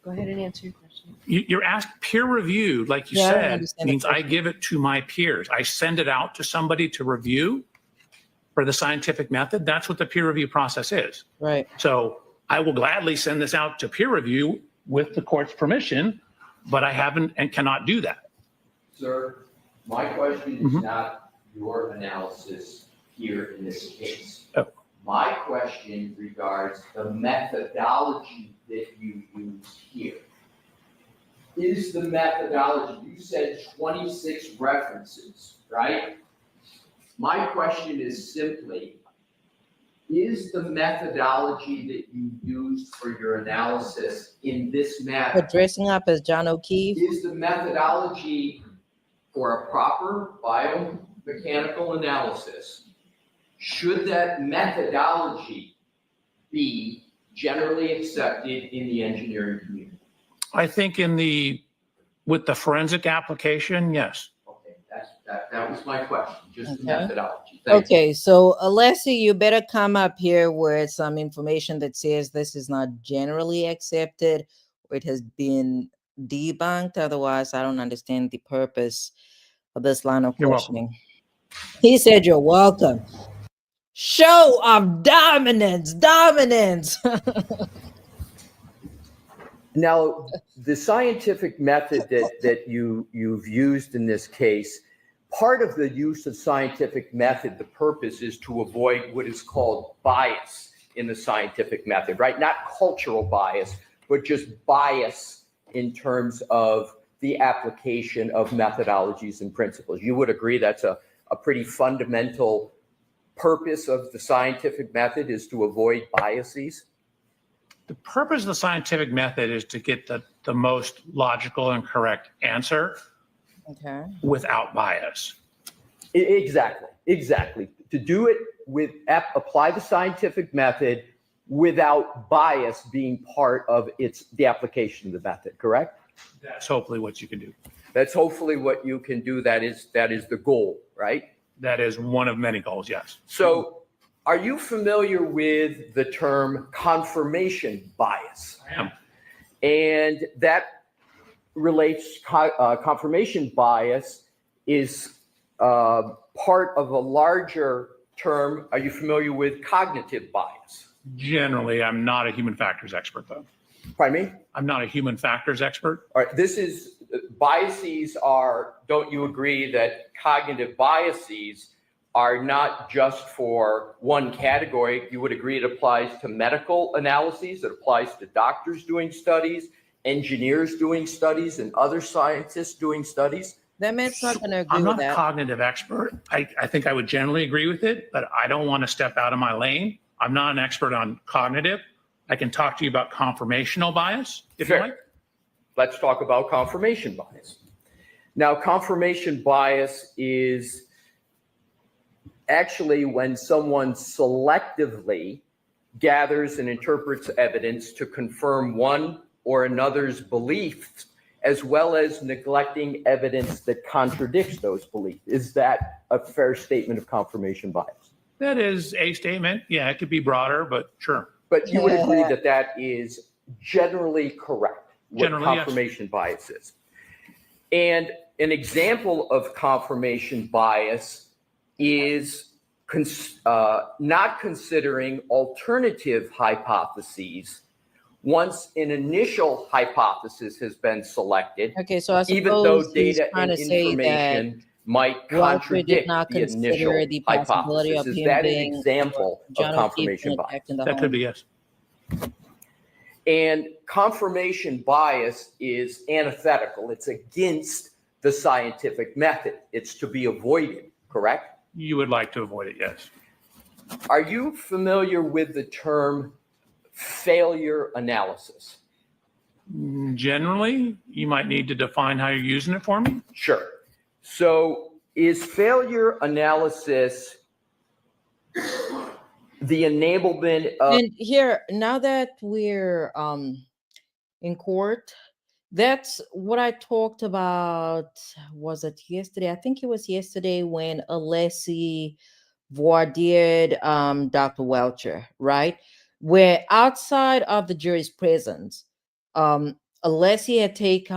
Go ahead and answer your question. you're asked peer reviewed, like you Yeah, I don't said, understand the means I question. give it to my peers. I send it out to somebody to review for the scientific method. That's what the peer review process is. Right. So I will gladly send this out to peer review with the court's permission, but I haven't and cannot do that. Sir, my question is Mhm. not your analysis here in this case. Oh. My question regards the methodology that you use here. Is the methodology, you said 26 references, right? My question is simply, is the methodology that you used for your analysis in this matter, But dressing up as John O'Keefe. is the methodology for a proper biomechanical analysis, should that methodology be generally accepted in the engineering community? I think with the forensic application, yes. Okay, that was my question, just the Okay. methodology. Thank you. Okay, so Alessi, you better come up here with some information that says this is not generally accepted or it has been debunked. Otherwise, I don't understand the purpose of this line of You're welcome. questioning. He said, "You're welcome." Show of dominance. Now, the scientific method that you've used in this case, part of the use of scientific method, the purpose is to avoid what is called bias in the scientific method, right? Not cultural bias, but just bias in terms of the application of methodologies and principles. You would agree that's a pretty fundamental purpose of the scientific method, is to avoid biases? The purpose of the scientific method is to get the most logical and correct answer Okay. without bias. Exactly. To do it apply the scientific method without bias being part of the application of the method, correct? That's hopefully what you can do. That's hopefully what you can do. That is the goal, right? That is one of many goals, yes. So are you familiar with the term confirmation bias? I am. And that relates, confirmation bias is part of a larger term. Are you familiar with cognitive bias? Generally, I'm not a human factors expert, though. Pardon me? I'm not a human factors expert. All right, biases are, don't you agree that cognitive biases are not just for one category? You would agree it applies to medical analyses, it applies to doctors doing studies, engineers doing studies, and other scientists doing studies? That man's not going to agree I'm with not a that. cognitive expert. I think I would generally agree with it, but I don't want to step out of my lane. I'm not an expert on cognitive. I can talk to you about confirmational bias, if you Fair. like. Let's talk about confirmation bias. Now, confirmation bias is actually when someone selectively gathers and interprets evidence to confirm one or another's beliefs, as well as neglecting evidence that contradicts those beliefs. Is that a fair statement of confirmation bias? That is a statement. Yeah, it could be broader, but sure. But you would agree that that is generally correct, what Generally, yes. confirmation bias is. And an example of confirmation bias is not considering alternative hypotheses once an initial hypothesis has been selected, Okay, so I even though suppose he's data trying and to say that information might Walter did contradict not the consider initial the possibility hypothesis. of Is him that an being example of John O'Keefe confirmation and bias? attacked in the That home. could be yes. And confirmation bias is antithetical. It's against the scientific method. It's to be avoided, correct? You would like to avoid it, yes. Are you familiar with the term failure analysis? Generally, you might need to define how you're using it for me. Sure. So is failure analysis the enablement of And here, now that we're in court, that's what I talked about. Was it yesterday? I think it was yesterday when Alessi Voirdier, Dr. Welcher, right? Where outside of the jury's presence, Alessi had taken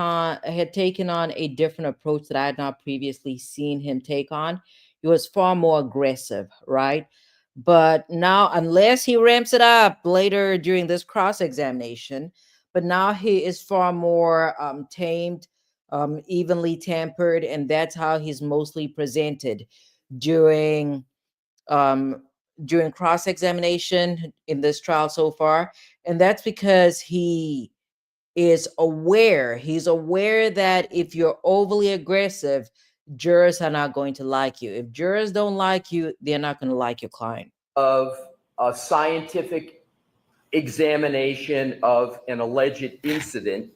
on a different approach that I had not previously seen him take on. He was far more aggressive, right? But now, unless he ramps it up later during this cross-examination, but now he is far more tamed, evenly tempered, and that's how he's mostly presented during cross-examination in this trial so far. And that's because he is aware. He's aware that if you're overly aggressive, jurors are not going to like you. If jurors don't like you, they're not going to like your client. a scientific examination of an alleged incident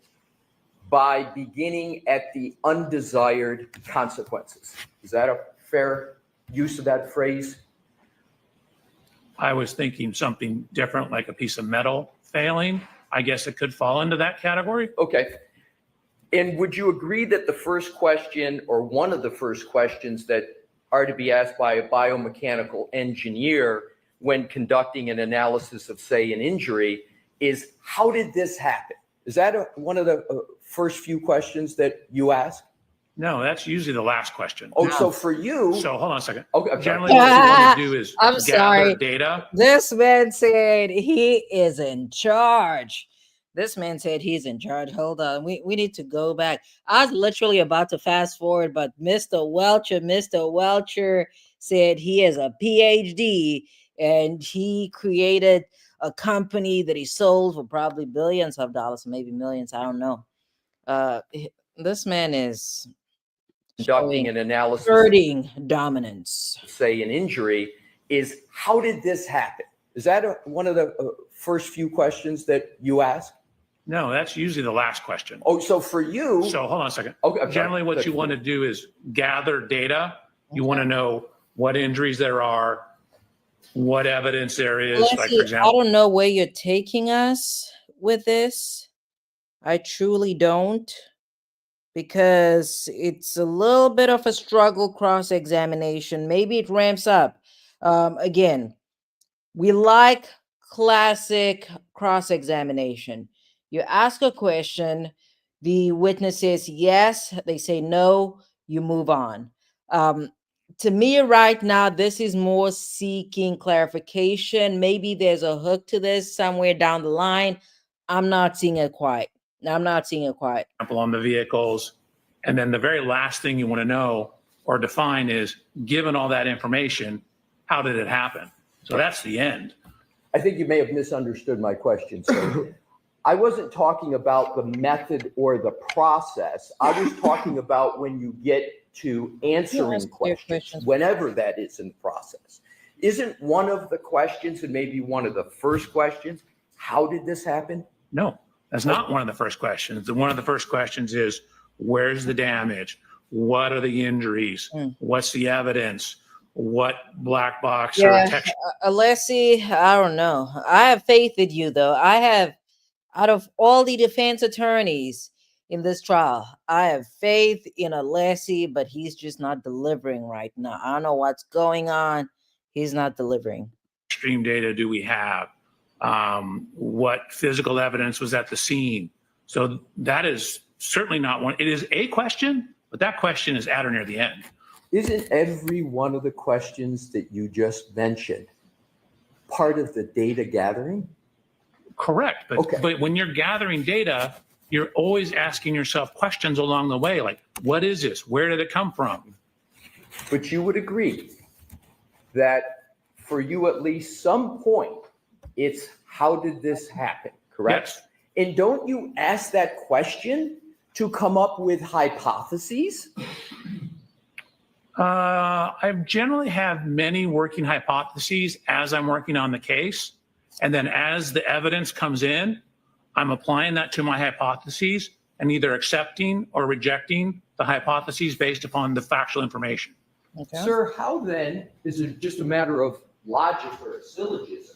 by beginning at the undesired consequences. Is that a fair use of that phrase? I was thinking something different, like a piece of metal failing. I guess it could fall into that category. Okay. And would you agree that the first question, or one of the first questions that are to be asked by a biomechanical engineer when conducting an analysis of, say, an injury is, how did this happen? Is that one of the first few questions that you ask? No, that's usually the last question. Oh, so for you, So hold on a second. okay, I'm sorry. Generally, what you want to do is I'm gather sorry. data. This man said he is in charge. This man said he's in charge. Hold on. We need to go back. I was literally about to fast forward, but Mr. Welcher said he has a PhD and he created a company that he sold for probably billions of dollars, maybe millions. I don't know. This man is Conducting an analysis, asserting dominance. say an injury, is how did this happen? Is that one of the first few questions that you ask? No, that's usually the last question. Oh, so for you, So hold on a second. okay, I'm sorry. Generally, what you want to do is gather data. You want to know what injuries there are, what evidence there is. Like, Leslie, for I example, don't know where you're taking us with this. I truly don't, because it's a little bit of a struggle cross-examination. Maybe it ramps up. Again, we like classic cross-examination. You ask a question, the witness says yes, they say no, you move on. To me, right now, this is more seeking clarification. Maybe there's a hook to this somewhere down the line. I'm not seeing it quite. I'm not seeing it quite. on the vehicles. And then the very last thing you want to know or define is, given all that information, how did it happen? So that's the end. I think you may have misunderstood my question. So I wasn't talking about the method or the process. I was talking about when you get to answering questions, whenever that is in the process. Isn't one of the questions, and maybe one of the first questions, how did this happen? No, that's not one of the first questions. One of the first questions is, where's the damage? What are the injuries? What's the evidence? What black box or texture? Alessi, I don't know. I have faith in you, though. I have, out of all the defense attorneys in this trial, I have faith in Alessi, but he's just not delivering right now. I don't know what's going on. He's not delivering. Extreme data do we have? What physical evidence was at the scene? So that is certainly not one. It is a question, but that question is at or near the end. Isn't every one of the questions that you just mentioned part of the data gathering? Correct. But, Okay. but when you're gathering data, you're always asking yourself questions along the way, like, what is this? Where did it come from? But you would agree that for you, at least some point, it's how did this happen, correct? Yes. And don't you ask that question to come up with hypotheses? I generally have many working hypotheses as I'm working on the case. And then as the evidence comes in, I'm applying that to my hypotheses and either accepting or rejecting the hypotheses based upon the factual information. Okay. Sir, how then is it just a matter of logic or a syllogism?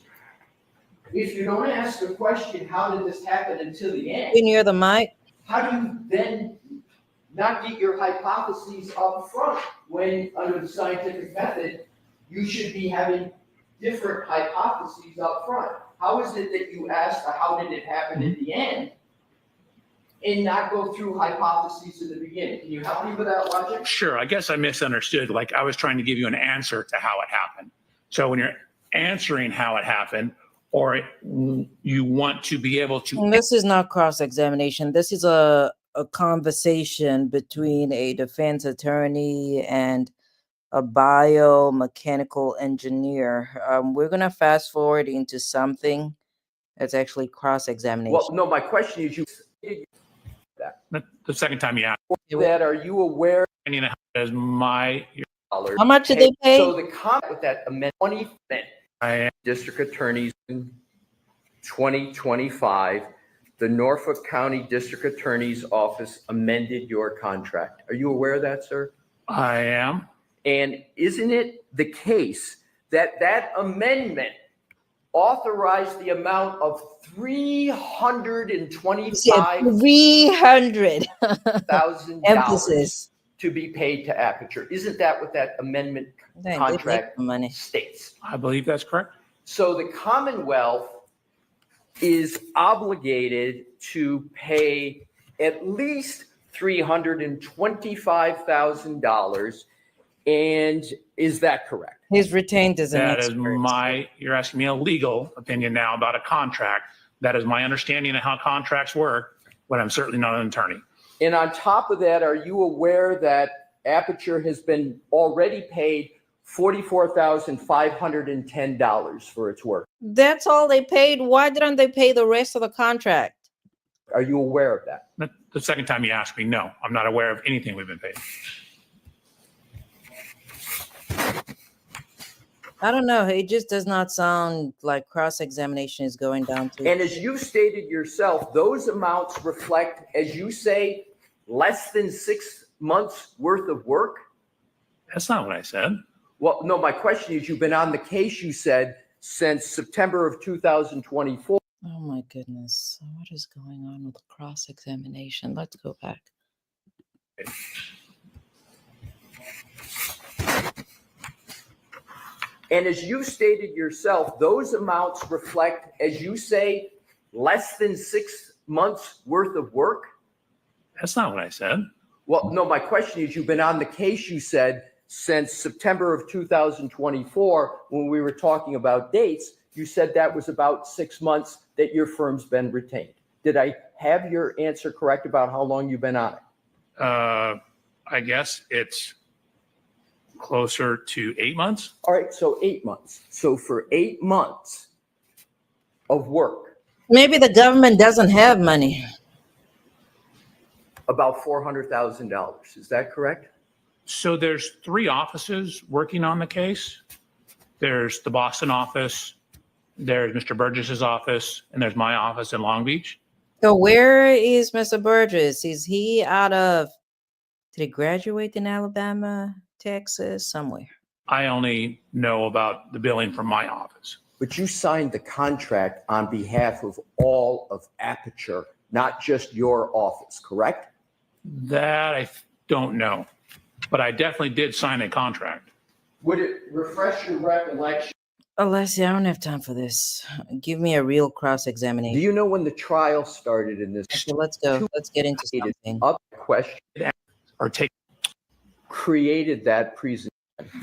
If you don't ask the question, how did this happen, until the end, Can you hear the mic? how do you then not get your hypotheses up front when, under the scientific method, you should be having different hypotheses up front? How is it that you ask how did it happen in the end and not go through hypotheses in the beginning? Can you help me with that logic? Sure, I guess I misunderstood. Like, I was trying to give you an answer to how it happened. So when you're answering how it happened, or you want to be able to. And this is not cross-examination. This is a conversation between a defense attorney and a biomechanical engineer. We're going to fast forward into something that's actually cross-examination. Well, no, my question is, The second time you asked, that are you aware? as my, How much did they pay? So the comment with that amendment, 20 I, district attorneys in 2025, the Norfolk County District Attorney's Office amended your contract. Are you aware of that, sir? I am. And isn't it the case that that amendment authorized the amount of $325,000 Emphasis. to be paid to Aperture? Isn't that what that amendment Dang, they make contract the money. states? I believe that's correct. So the Commonwealth is obligated to pay at least $325,000. And is that correct? He's retained as an That is expert. you're asking me a legal opinion now about a contract. That is my understanding of how contracts work, but I'm certainly not an attorney. And on top of that, are you aware that Aperture has been already paid $44,510 for its work? That's all they paid. Why didn't they pay the rest of the contract? Are you aware of that? The second time you asked me, no, I'm not aware of anything we've been paid. I don't know. It just does not sound like cross-examination is going down to. And as you stated yourself, those amounts reflect, as you say, less than 6 months worth of work? That's not what I said. Well, no, my question is, you've been on the case, you said, since September of 2024. Oh my goodness. What is going on with cross-examination? Let's go back. And as you stated yourself, those amounts reflect, as you say, less than 6 months worth of work? That's not what I said. Well, no, my question is, you've been on the case, you said, since September of 2024, when we were talking about dates, you said that was about 6 months that your firm's been retained. Did I have your answer correct about how long you've been on it? I guess it's closer to 8 months. All right, so 8 months. So for 8 months of work, Maybe the government doesn't have money. about $400,000. Is that correct? So there's 3 offices working on the case. There's the Boston office, there's Mr. Burgess's office, and there's my office in Long Beach. So where is Mr. Burgess? Is he out of, did he graduate in Alabama, Texas, somewhere? I only know about the billing from my office. But you signed the contract on behalf of all of Aperture, not just your office, correct? That I don't know, but I definitely did sign a contract. Would it refresh your recollection? Alessia, I don't have time for this. Give me a real Do cross-examination. you know when the trial started in this? Okay, let's go. Let's get into something. Up question Or take created that presentation,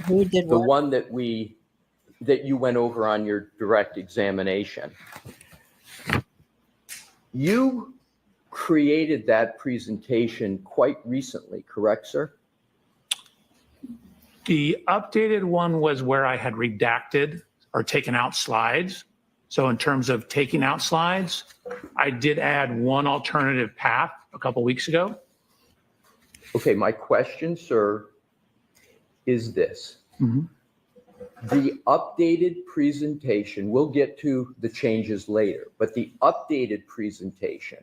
Who did the what? one that you went over on your direct examination. You created that presentation quite recently, correct, sir? the updated one was where I had redacted or taken out slides. So in terms of taking out slides, I did add one alternative path a couple weeks ago. Okay, my question, sir, is this. Mhm. The updated presentation, we'll get to the changes later, but the updated presentation,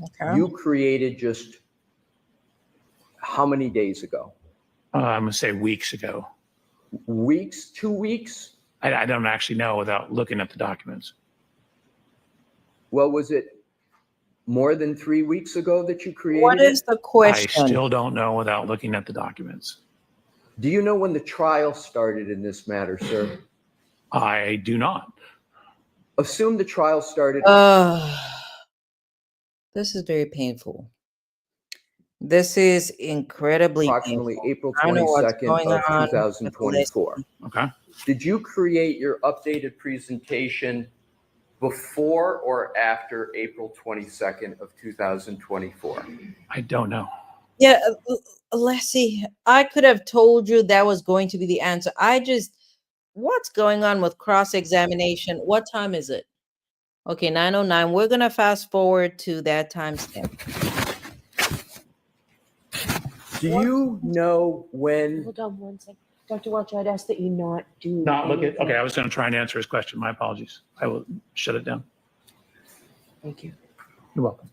Okay. you created just how many days ago? I'm going to say weeks ago. Weeks, 2 weeks? I don't actually know without looking at the documents. Well, was it more than 3 weeks ago that you created What is it? the I question? still don't know without looking at the documents. Do you know when the trial started in this matter, sir? I do not. Assume the trial started. This is very painful. This is incredibly Approximately painful. April I don't know what's 22nd going of on with 2024. Okay. Did you create your updated presentation before or after April 22nd of 2024? I don't know. Yeah, Leslie, I could have told you that was going to be the answer. What's going on with cross-examination? What time is it? Okay, 9:09. We're going to fast forward to that timestamp. Do you know when? Hold on one second. Dr. Welch, I'd ask that you not do. Not look at, anything. okay, I was going to try and answer his question. My apologies. I will shut it down. Thank you. You're welcome.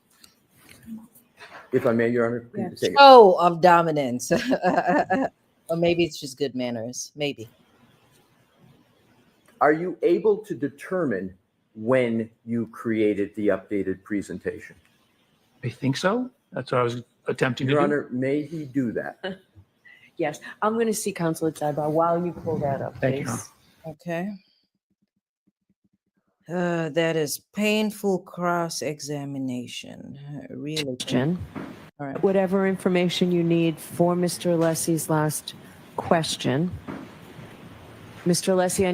If I may, Your Honor, Yeah. take it. Oh, of dominance. Or maybe it's just good manners. Maybe. Are you able to determine when you created the updated presentation? I think so. That's what I was attempting to Your do. Honor, may he do that? Yes, I'm going to see Counselor Taiba while you pull that up, Thank you, please. Okay. That is painful cross-examination. Really. painful. Jen, All right. whatever information you need for Mr. Alessi's last question. Mr. Alessi,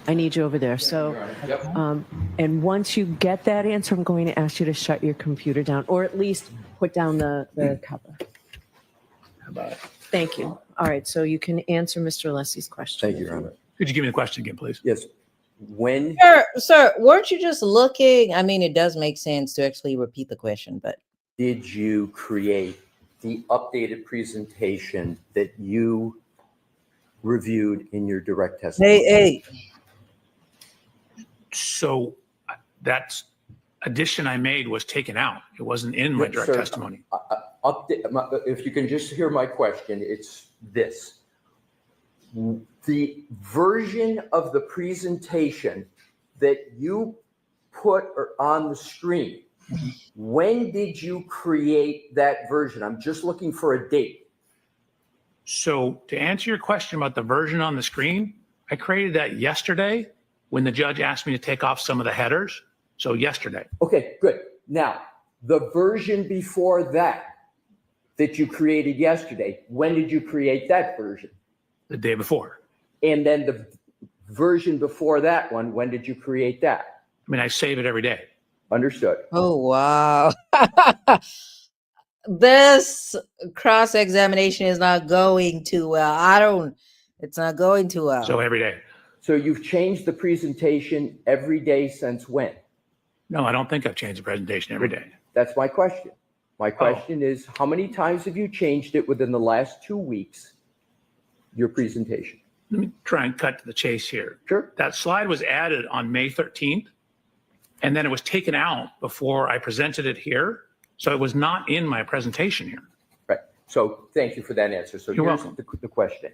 I I need you over there. So, Yep. and once you get that answer, I'm going to ask you to shut your computer down, or at least put down the cover. How about it? Thank you. All right, so you can answer Mr. Alessi's question. Thank you, Your Honor. Could you give me the question again, please? Yes. When Sir, weren't you just looking? I mean, it does make sense to actually repeat the question, but did you create the updated presentation that you reviewed in your direct testimony? hey, So that addition I made was taken out. It wasn't in my direct Sir, testimony. If you can just hear my question, it's this. The version of the presentation that you put on the screen, when did you create that version? I'm just looking for a date. So to answer your question about the version on the screen, I created that yesterday when the judge asked me to take off some of the headers. So yesterday. Okay, good. Now, the version before that you created yesterday, when did you create that version? The day before. And then the version before that one, when did you create that? I mean, I save it every day. Understood. oh wow. This cross-examination is not going too well. It's not going too well. So every day. So you've changed the presentation every day since when? No, I don't think I've changed the presentation every day. That's my question. My question is, how many times have you changed it within the last 2 weeks, your presentation? Let me try and cut to the chase here. Sure. That slide was added on May 13th, and then it was taken out before I presented it here. So it was not in my presentation here. Right. So thank you for that answer. So You're here's welcome. the question.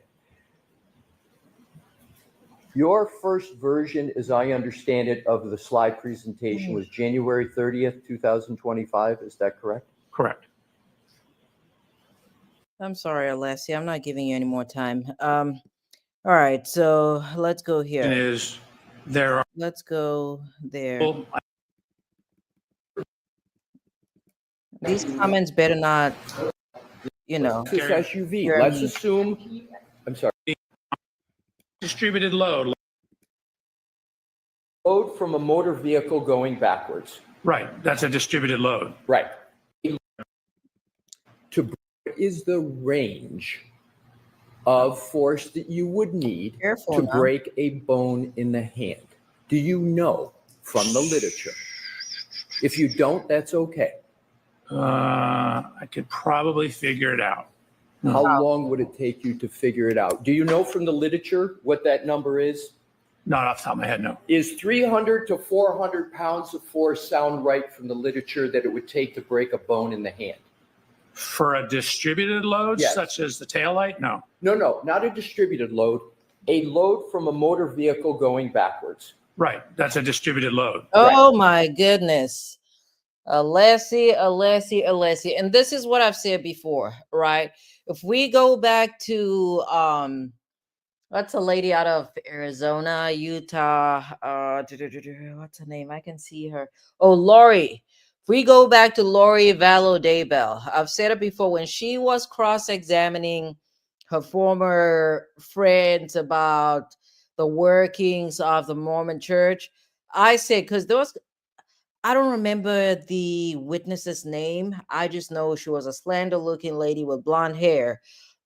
Your first version, as I understand it, of the slide presentation was January 30th, 2025. Is that correct? Correct. I'm sorry, Alessia. I'm not giving you any more time. All right, so let's go And here. is there are Let's go there. people, These comments better not, you know. This is SUV. You're- Let's assume, I'm sorry, distributed load. load from a motor vehicle going backwards. Right. That's a distributed load. Right. What is the range of force that you would need Careful to now. break a bone in the hand? Do you know from the literature? If you don't, that's okay. I could probably figure it out. How long would it take you to figure it out? Do you know from the literature what that number is? Not off the top of my head, no. Is 300 to 400 pounds of force sound right from the literature that it would take to break a bone in the hand? For a distributed load, Yes. such as the taillight, no. No, not a distributed load, a load from a motor vehicle going backwards. Right. That's a distributed load. Oh my goodness. Alessi. And this is what I've said before, right? If we go back to what's a lady out of Arizona, Utah, what's her name? I can see her. Oh, Lori. If we go back to Lori Vallow Daybell, I've said it before, when she was cross-examining her former friends about the workings of the Mormon church, I said, because there was, I don't remember the witness's name. I just know she was a slender-looking lady with blonde hair.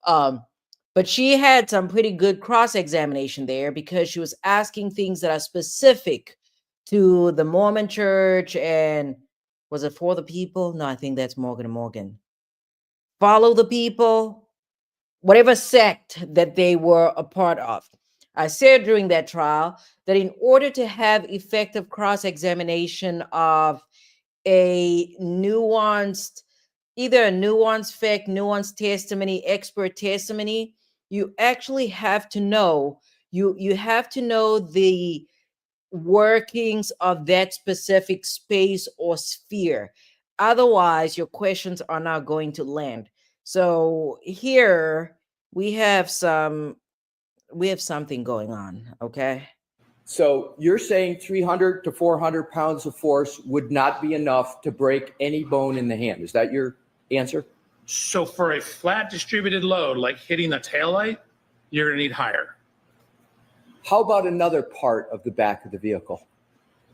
But she had some pretty good cross-examination there because she was asking things that are specific to the Mormon church. And was it for the people? No, I think that's Morgan and Morgan. Follow the people, whatever sect that they were a part of. I said during that trial that in order to have effective cross-examination of a nuanced, either a nuanced fact, nuanced testimony, expert testimony, you actually have to know, you have to know the workings of that specific space or sphere. Otherwise, your questions are not going to land. So here we have something going on, okay? So you're saying 300 to 400 pounds of force would not be enough to break any bone in the hand. Is that your answer? So for a flat distributed load, like hitting the taillight, you're going to need higher. How about another part of the back of the vehicle?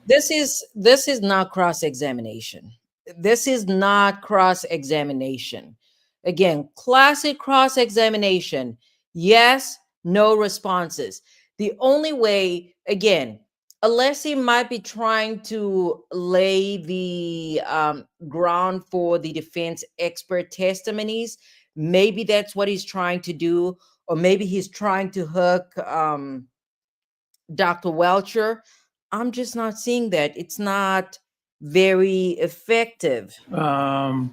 This is not cross-examination. This is not cross-examination. Again, classic cross-examination. Yes, no responses. The only way, again, Alessi might be trying to lay the ground for the defense expert testimonies. Maybe that's what he's trying to do, or maybe he's trying to hook Dr. Welcher. I'm just not seeing that. It's not very effective. I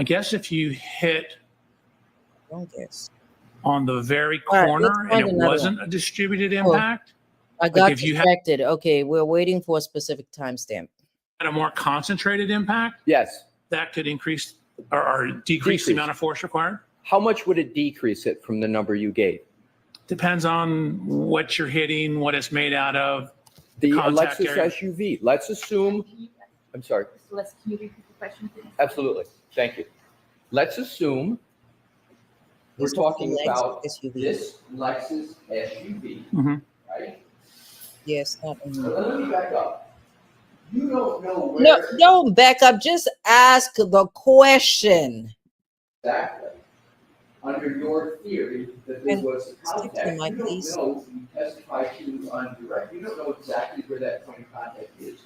guess if you hit I guess. on the very All right, let's corner and find it another wasn't a distributed Oh. impact, I got if you had- distracted. Okay, we're waiting for a specific timestamp. a more concentrated impact, Yes. that could increase or decrease the Decrease. amount of force required. How much would it decrease it from the number you gave? Depends on what you're hitting, what it's made out of. The Contact Lexus area. SUV, let's assume, I'm sorry, Can you repeat the question, please? absolutely, thank you. Let's assume we're This was the talking Lexus about SUV. this Lexus SUV, Mhm. right? Yes, not But let me back up. You don't know where. No, don't back up. Just ask the question. Exactly. Under your theory that there And was a stick to the contact, mic, you don't please. know, you testified to on direct, you don't know exactly where that point of contact is.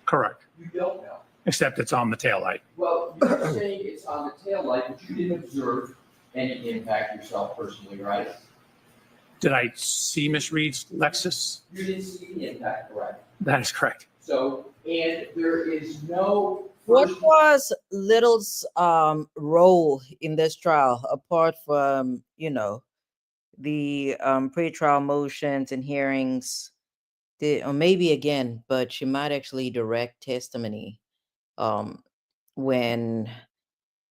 Correct. You don't know. Except it's on the taillight. Well, you're saying it's on the taillight, but you didn't observe any impact yourself personally, right? Did I see Miss Reed's Lexus? You didn't see the impact, correct? That is correct. So, and there is no. What first- was Little's role in this trial apart from, the pre-trial motions and hearings? Or maybe again, but she might actually direct testimony when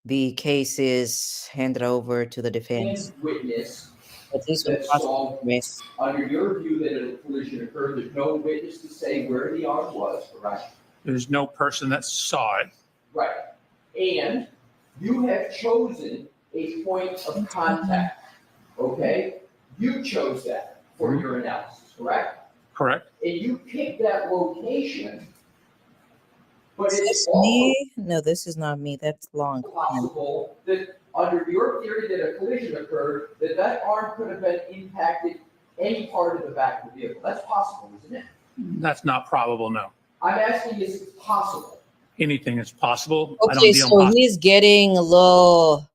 the case is handed over to the defense. And witness, But this that was saw- possible miss. under your view that a collision occurred, there's no witness to say where the arm was, correct? There's no person that saw it. Right. And you have chosen a point of contact, okay? You chose that for your analysis, correct? Correct. And you picked that location, but Is it's this also me? No, this is not me. That's long. possible that under your theory that a collision occurred, that that arm could have been impacted any part of the back of the vehicle. That's possible, isn't it? That's not probable, no. I'm asking, is it possible? Anything is possible. I don't Okay, deal in so possible. he's getting a little,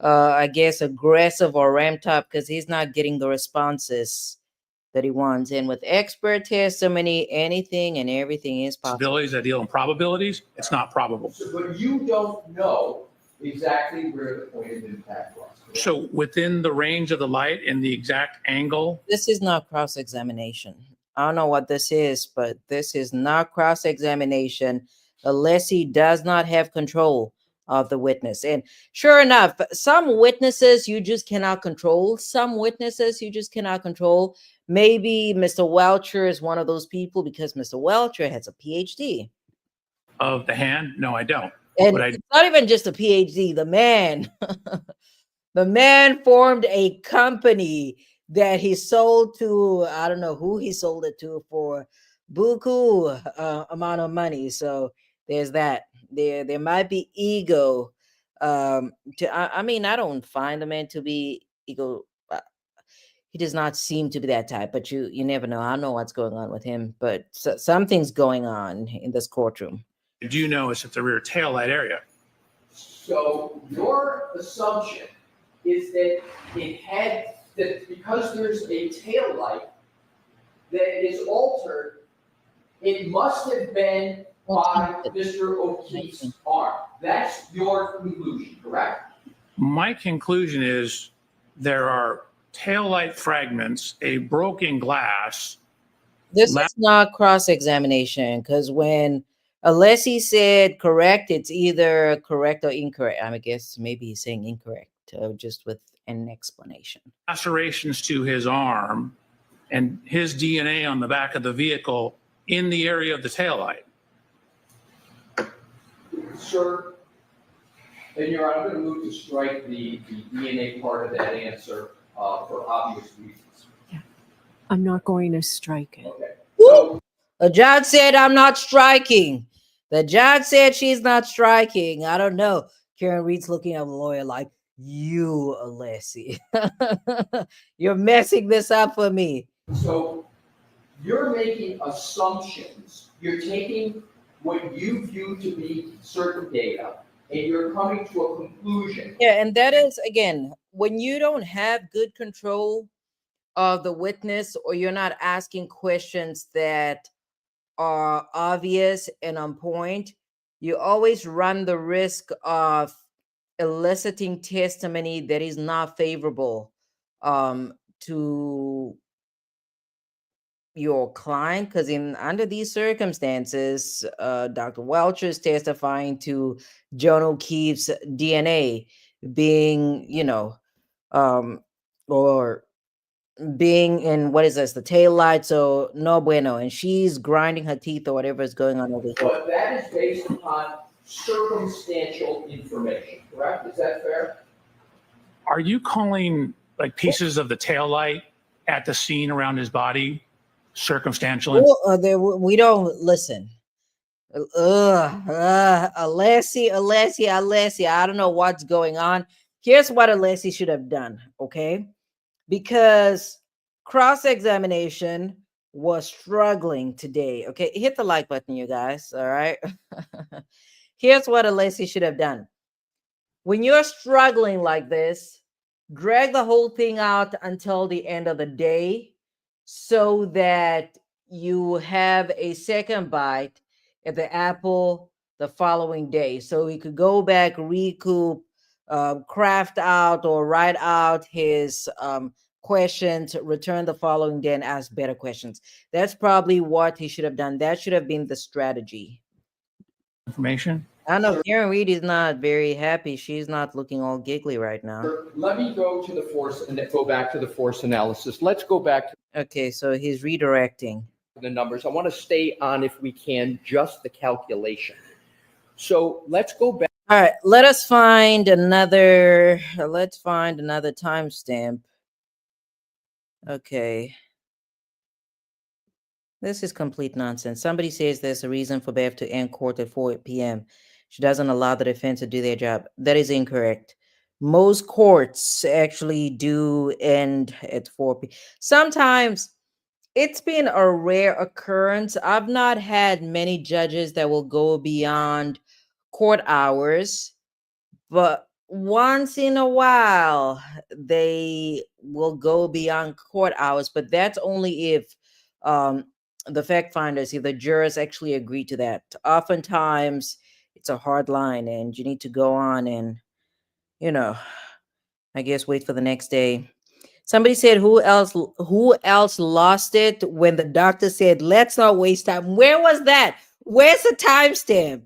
I guess, aggressive or ramped up because he's not getting the responses that he wants. And with expert testimony, anything and everything is possible. Possibilities, I deal in probabilities. It's not probable. So, but you don't know exactly where the point of impact was. correct? So within the range of the light and the exact angle, This is not cross-examination. I don't know what this is, but this is not cross-examination unless he does not have control of the witness. And sure enough, some witnesses you just cannot control. Some witnesses you just cannot control. Maybe Mr. Welcher is one of those people because Mr. Welcher has a PhD. of the hand, no, I don't. And But I- it's not even just a PhD. The man, the man formed a company that he sold to, I don't know who he sold it to for buku amount of money. So there's that. There might be ego. I mean, I don't find the man to be ego. He does not seem to be that type, but you never know. I don't know what's going on with him, but something's going on in this courtroom. I do know it's at the rear taillight area. So your assumption is that it had, that because there's a tail light that is altered, it must have been by Mr. O'Keefe's arm. That's your conclusion, correct? My conclusion is there are taillight fragments, a broken glass. This La- is not cross-examination because when Alessi said correct, it's either correct or incorrect. I guess maybe he's saying incorrect, just with an explanation. Lacerations to his arm and his DNA on the back of the vehicle in the area of the taillight. Sir, and Your Honor, I'm going to move to strike the DNA part of that answer for obvious reasons. I'm not going to strike it. Okay. Woo! So, The judge said I'm not striking. The judge said she's not striking. I don't know. Karen Reed's looking at the lawyer like, you, Alessi. You're messing this up for me. so you're making assumptions. You're taking what you view to be certain data, and you're coming to a conclusion. Yeah, and that is, again, when you don't have good control of the witness or you're not asking questions that are obvious and on point, you always run the risk of eliciting testimony that is not favorable to your client. Because in under these circumstances, Dr. Welch is testifying to John O'Keefe's DNA being, or being in, what is this, the tail light, so no bueno, and she's grinding her teeth or whatever is going on over here. But that is based upon circumstantial information, correct? Is that fair? Are you calling like pieces of the tail light at the scene around his body circumstantial? We don't listen. Alessi, I don't know what's going on. Here's what Alessi should have done, okay? Because cross-examination was struggling today. Okay, hit the like button, you guys. All right. Here's what Alessi should have done. When you're struggling like this, drag the whole thing out until the end of the day so that you have a second bite at the apple the following day. So he could go back, recoup, craft out or write out his questions, return the following day and ask better questions. That's probably what he should have done. That should have been the strategy. Information? I know Karen Reed is not very happy. She's not looking all giggly right now. Let me go to the force and then go back to the force analysis. Let's go back to Okay, so he's redirecting. the numbers. I want to stay on, if we can, just the calculation. So let's go back. All right, let's find another timestamp. Okay. This is complete nonsense. Somebody says there's a reason for Bev to end court at 4 p.m. She doesn't allow the defense to do their job. That is incorrect. Most courts actually do end at 4 p.m. Sometimes it's been a rare occurrence. I've not had many judges that will go beyond court hours, but once in a while they will go beyond court hours, but that's only if the fact finders, if the jurors actually agree to that. Oftentimes it's a hard line and you need to go on and, I guess wait for the next day. Somebody said, who else lost it when the doctor said, let's not waste time? Where was that? Where's the timestamp?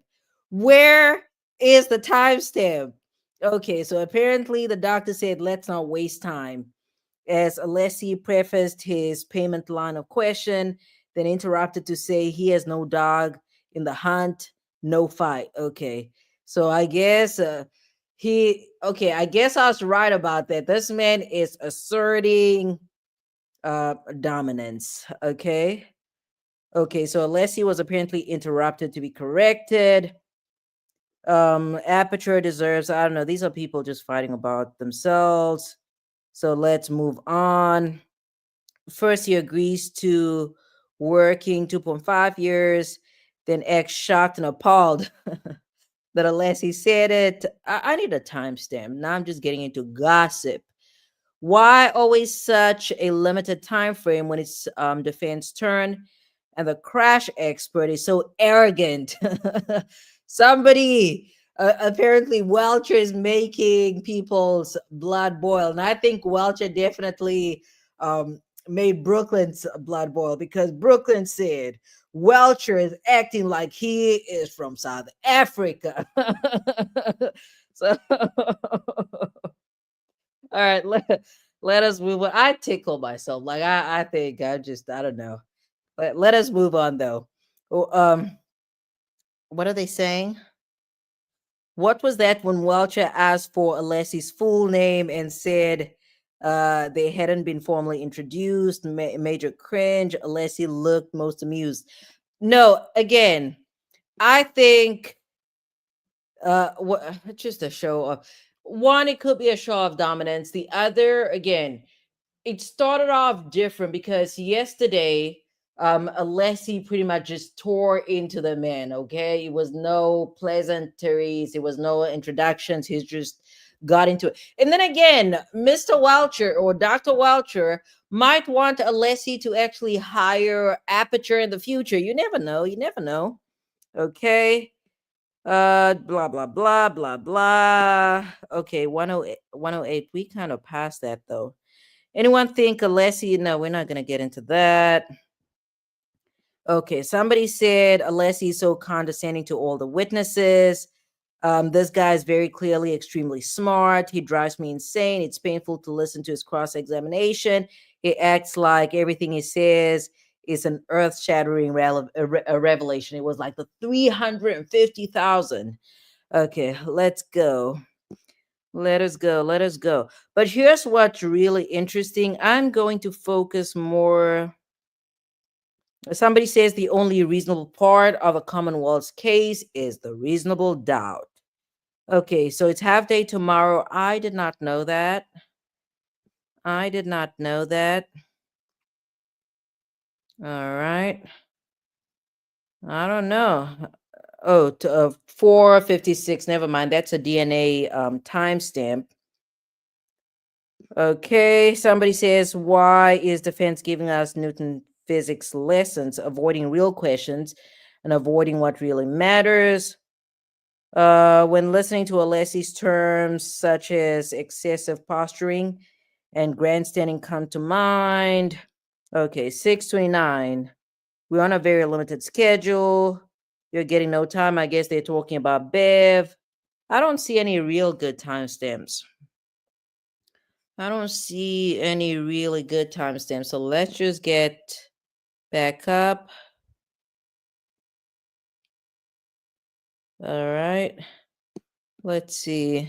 Where is the timestamp? Okay, so apparently the doctor said, let's not waste time, as Alessi prefaced his payment line of question, then interrupted to say he has no dog in the hunt, no fight. Okay, so I guess I guess I was right about that. This man is asserting dominance. Okay, so Alessi was apparently interrupted to be corrected. Aperture deserves, I don't know, these are people just fighting about themselves. So let's move on. First, he agrees to working 2.5 years, then acts shocked and appalled that Alessi said it. I need a timestamp. Now I'm just getting into gossip. Why always such a limited time frame when it's defense turn? And the crash expert is so arrogant. Somebody, apparently Welcher is making people's blood boil. And I think Welcher definitely made Brooklyn's blood boil, because Brooklyn said Welcher is acting like he is from South Africa. So, all right, let us move on. I tickle myself. Like I think I don't know. Let us move on though. What are they saying? What was that when Welcher asked for Alessi's full name and said They hadn't been formally introduced. Major cringe. Alessi looked most amused. No, again, I think just a show of one. It could be a show of dominance. The other, again, it started off different because yesterday, Alessi pretty much just tore into the man. Okay, it was no pleasantries, it was no introductions. He just got into it. And then again, Mr. Welcher or Dr. Welcher might want Alessi to actually hire Aperture in the future. You never know. You never know. Okay. Blah blah blah blah blah. Okay, 108, 108. We kind of passed that though. Anyone think Alessi? No, we're not going to get into that. Okay, somebody said Alessi is so condescending to all the witnesses. This guy is very clearly extremely smart. He drives me insane. It's painful to listen to his cross-examination. He acts like everything he says is an earth-shattering revelation. It was like the 350,000. Okay, let's go. Let us go. Let us go. But here's what's really interesting. I'm going to focus more. Somebody says the only reasonable part of a Commonwealth's case is the reasonable doubt. Okay, so it's half day tomorrow. I did not know that. I did not know that. All right. I don't know. Oh, 4:56. Never mind. That's a DNA timestamp. Okay, somebody says, why is defense giving us Newton physics lessons, avoiding real questions and avoiding what really matters? When listening to Alessi's terms such as excessive posturing and grandstanding come to mind. Okay, 6:29. We're on a very limited schedule. You're getting no time. I guess they're talking about Bev. I don't see any real good timestamps. I don't see any really good timestamps. So let's just get back up. All right. Let's see.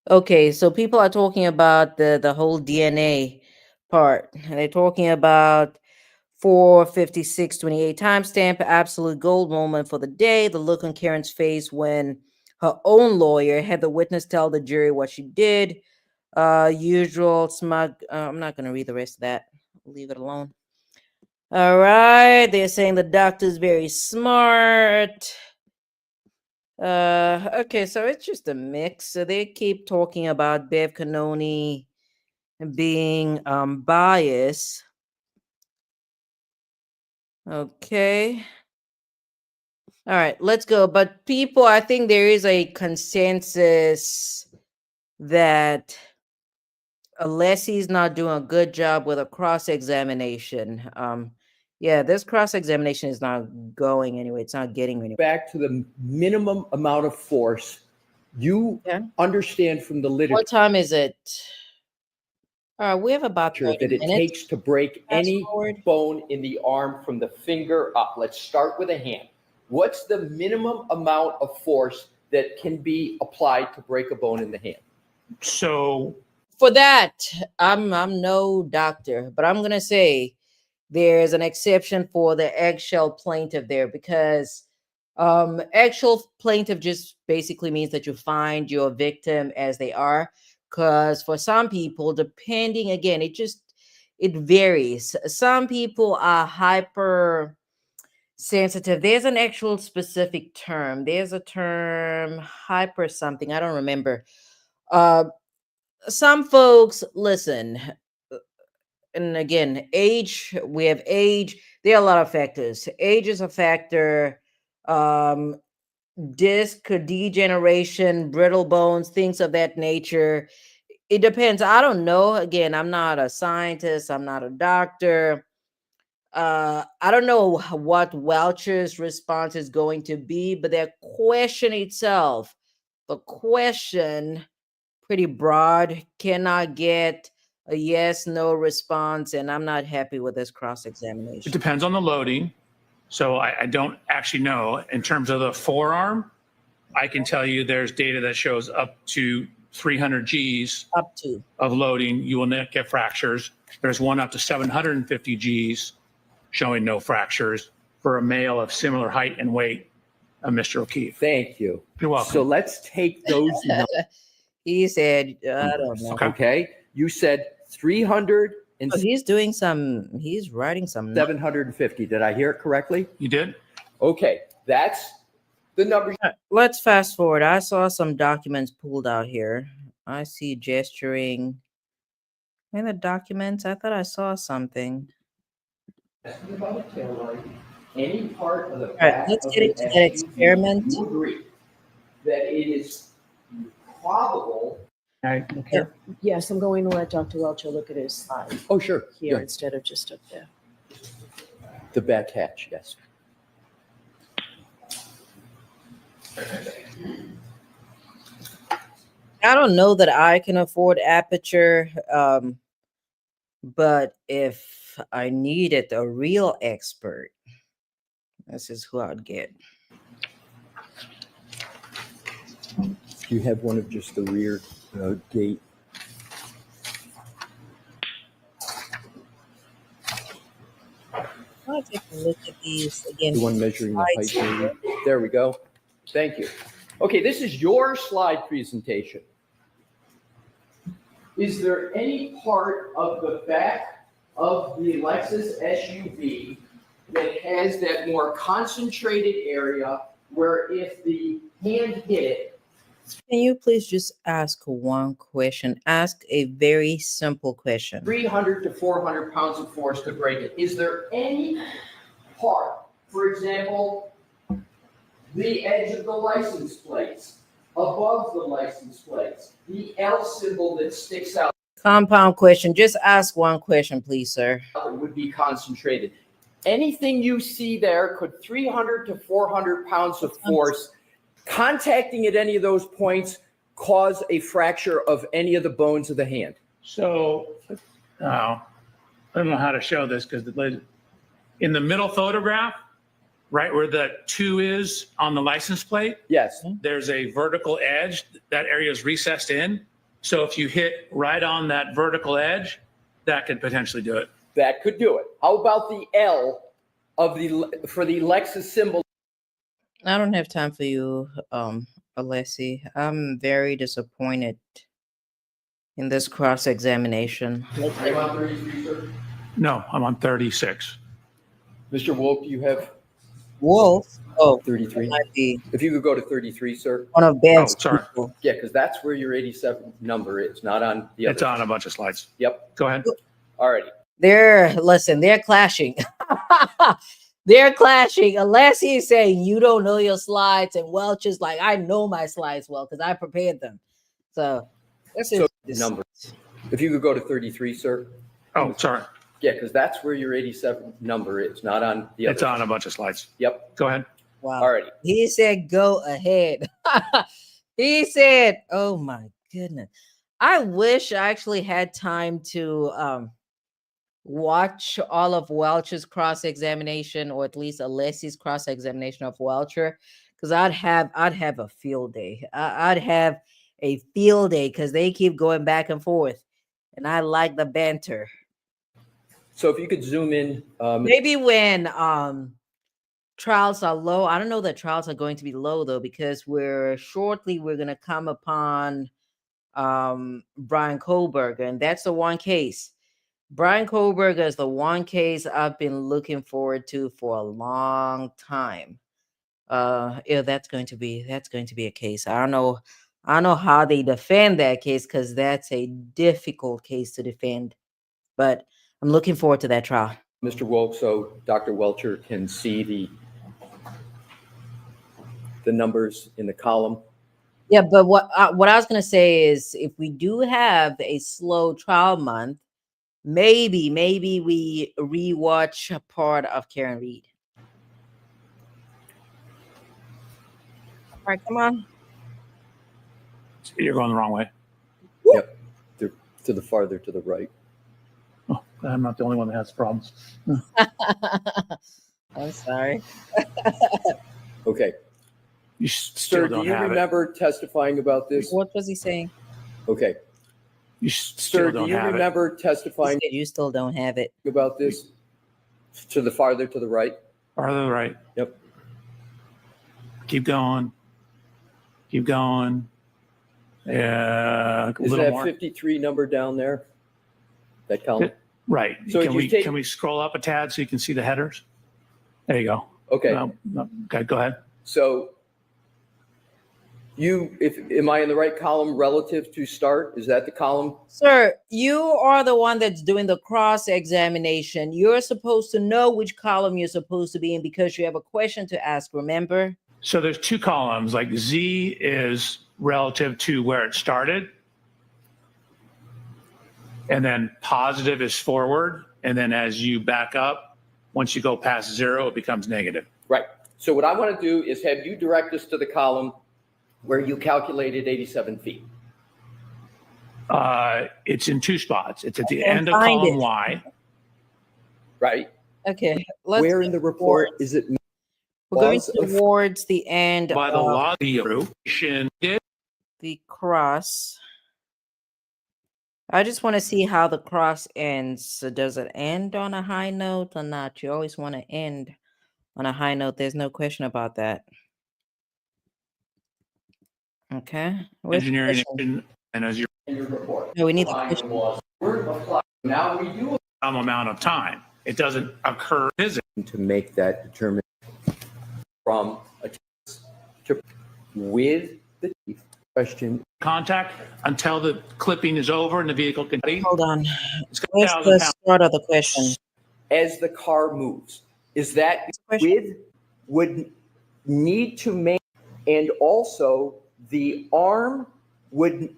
Okay, so people are talking about the whole DNA part. And they're talking about 4:56:28 timestamp, absolute gold moment for the day. The look on Karen's face when her own lawyer had the witness tell the jury what she did. Usual smug. I'm not going to read the rest of that. Leave it alone. All right. They're saying the doctor's very smart. Okay, so it's just a mix. So they keep talking about Bev Cannone being biased. Okay. All right, let's go. But people, I think there is a consensus that Alessi's not doing a good job with a cross-examination. Yeah, this cross-examination is not going anywhere. It's not getting anywhere. Back to the minimum amount of force you understand from the literature. What time is it? We have about 30 that it minutes. takes to break Fast any forward. bone in the arm from the finger up. Let's start with a hand. What's the minimum amount of force that can be applied to break a bone in the hand? So For that, I'm no doctor, but I'm gonna say there's an exception for the eggshell plaintiff there because eggshell plaintiff just basically means that you find your victim as they are. Because for some people, depending again, it varies. Some people are hyper sensitive. There's an actual specific term. There's a term hyper something. I don't remember. Some folks listen. And again, age, we have age. There are a lot of factors. Age is a factor. Disc degeneration, brittle bones, things of that nature. It depends. I don't know. Again, I'm not a scientist. I'm not a doctor. I don't know what Welcher's response is going to be, but that question itself, the question, pretty broad, cannot get a yes, no response, and I'm not happy with this it cross-examination. depends on the loading. So I don't actually know. In terms of the forearm, I can tell you there's data that shows up to 300 Gs Up to. of loading, you will not get fractures. There's one up to 750 Gs showing no fractures for a male of similar height and weight of Mr. O'Keefe. Thank you. You're welcome. So let's take those numbers, He said, I don't know. okay? You said 300 and Oh, he's writing some. 750. Did I hear it correctly? You did? Okay, that's the number. Let's fast forward. I saw some documents pulled out here. I see gesturing in the documents. I thought I saw something. About a tail light, any part of the right, back let's of get the into that SUV, experiment. You agree that it is probable. Okay. Yes, I'm going to let Dr. Welcher look at his slide Oh, sure. here Yeah. instead of just up there. The back hatch, yes. I don't know that I can afford aperture, but if I needed a real expert, this is who I'd get. You have one of just the rear gate. I'll take a look at these again. The one measuring the height. Slides. Maybe. There we go. Thank you. Okay, this is your slide presentation. Is there any part of the back of the Lexus SUV that has that more concentrated area where if the hand hit it, Can you please just ask one question? Ask a very simple question. 300 to 400 pounds of force to break it? Is there any part, for example, the edge of the license plates, above the license plates, the L symbol that sticks out Compound question. Just ask one question, please, sir. that would be concentrated? Anything you see there, could 300 to 400 pounds of force contacting at any of those points cause a fracture of any of the bones of the hand? So, I don't know how to show this because in the middle photograph, right where the 2 is on the license plate, Yes. there's a vertical edge. That area is recessed in. So if you hit right on that vertical edge, that could potentially do it. That could do it. How about the L for the Lexus symbol? I don't have time for you, Alessi. I'm very disappointed in this cross-examination. Are you on 33, sir? No, I'm on 36. Mr. Wolf, you have Wolf. Oh, 33. might be If you could go to 33, sir. one of Ben's sorry. people. Yeah, because that's where your 87 number is, not on the other. It's on a bunch of slides. Yep. Go ahead. All righty. They're clashing. They're clashing. Alessi is saying you don't know your slides, and Welch is like, I know my slides well because I prepared them. So this is So this- number. If you could go to 33, sir. Oh, sorry. Yeah, because that's where your 87 number is, not on the other. It's on a bunch of slides. Yep. Go ahead. Wow. All righty. He said, go ahead. He said, oh my goodness. I wish I actually had time to watch all of Welch's cross-examination, or at least Alessi's cross-examination of Welcher, because I'd have a field day. I'd have a field day because they keep going back and forth. And I like the banter. So if you could zoom in, Maybe when trials are low. I don't know that trials are going to be low though, because we're going to come upon Brian Kohlberger, and that's the one case. Brian Kohlberger is the one case I've been looking forward to for a long time. Yeah, that's going to be a case. I don't know how they defend that case because that's a difficult case to defend, but I'm looking forward to that trial. Mr. Wolf, so Dr. Welcher can see the numbers in the column. Yeah, but what I was going to say is, if we do have a slow trial month, maybe we rewatch a part of Karen Reed. All right, come on. You're going the wrong way. Yep. To the farther to the right. Oh, I'm not the only one that has problems. I'm sorry. Okay. You still Sir, don't do you have it. remember testifying about this? What was he saying? Okay. You still Sir, do don't you have it. remember testifying You still don't have it. about this? To the farther to the right? Farther to the right. Yep. Keep going. Keep going. Yeah, a Is little that more. 53 number down there? That column? Right. So Can you we take- can we scroll up a tad so you can see the headers? There you go. Okay. No, okay, go ahead. So am I in the right column relative to start? Is that the column? Sir, you are the one that's doing the cross-examination. You're supposed to know which column you're supposed to be in because you have a question to ask, remember? So there's two columns, like Z is relative to where it started. And then positive is forward. And then as you back up, once you go past 0, it becomes negative. Right. So what I want to do is have you direct us to the column where you calculated 87 feet. It's in two spots. It's at the can't end of find column it. Y. Right? Okay, let's Where go in the report towards- is it? We're going laws of- towards the end By the of law, the appropriation did. the cross. I just want to see how the cross ends. So does it end on a high note or not? You always want to end on a high note. There's no question about that. Okay. Where's the Engineering question? and as your In your report. No, we need the Applying question. laws. We're applying. Now we do some amount of time. It doesn't occur physically. to make that determination from a test to with the question. Contact until the clipping is over and the vehicle can. Hold on. It's got Where's 1,000 the pounds. start of the question? As the car moves, is that Question. with would need to make, and also the arm would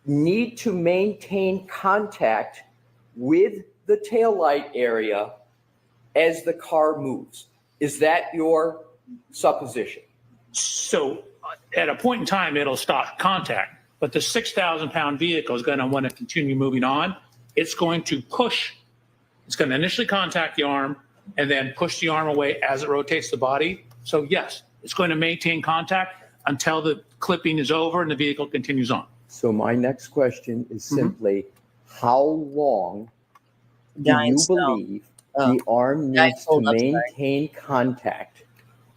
need to maintain contact with the taillight area as the car moves. Is that your supposition? So at a point in time, it'll stop contact, but the 6,000 pound vehicle is going to want to continue moving on. It's going to push. It's going to initially contact the arm and then push the arm away as it rotates the body. So yes, it's going to maintain contact until the clipping is over and the vehicle continues on. So my next question is simply, how long do Giant you stone. believe Oh. the arm Giant needs to fold up, sorry. maintain contact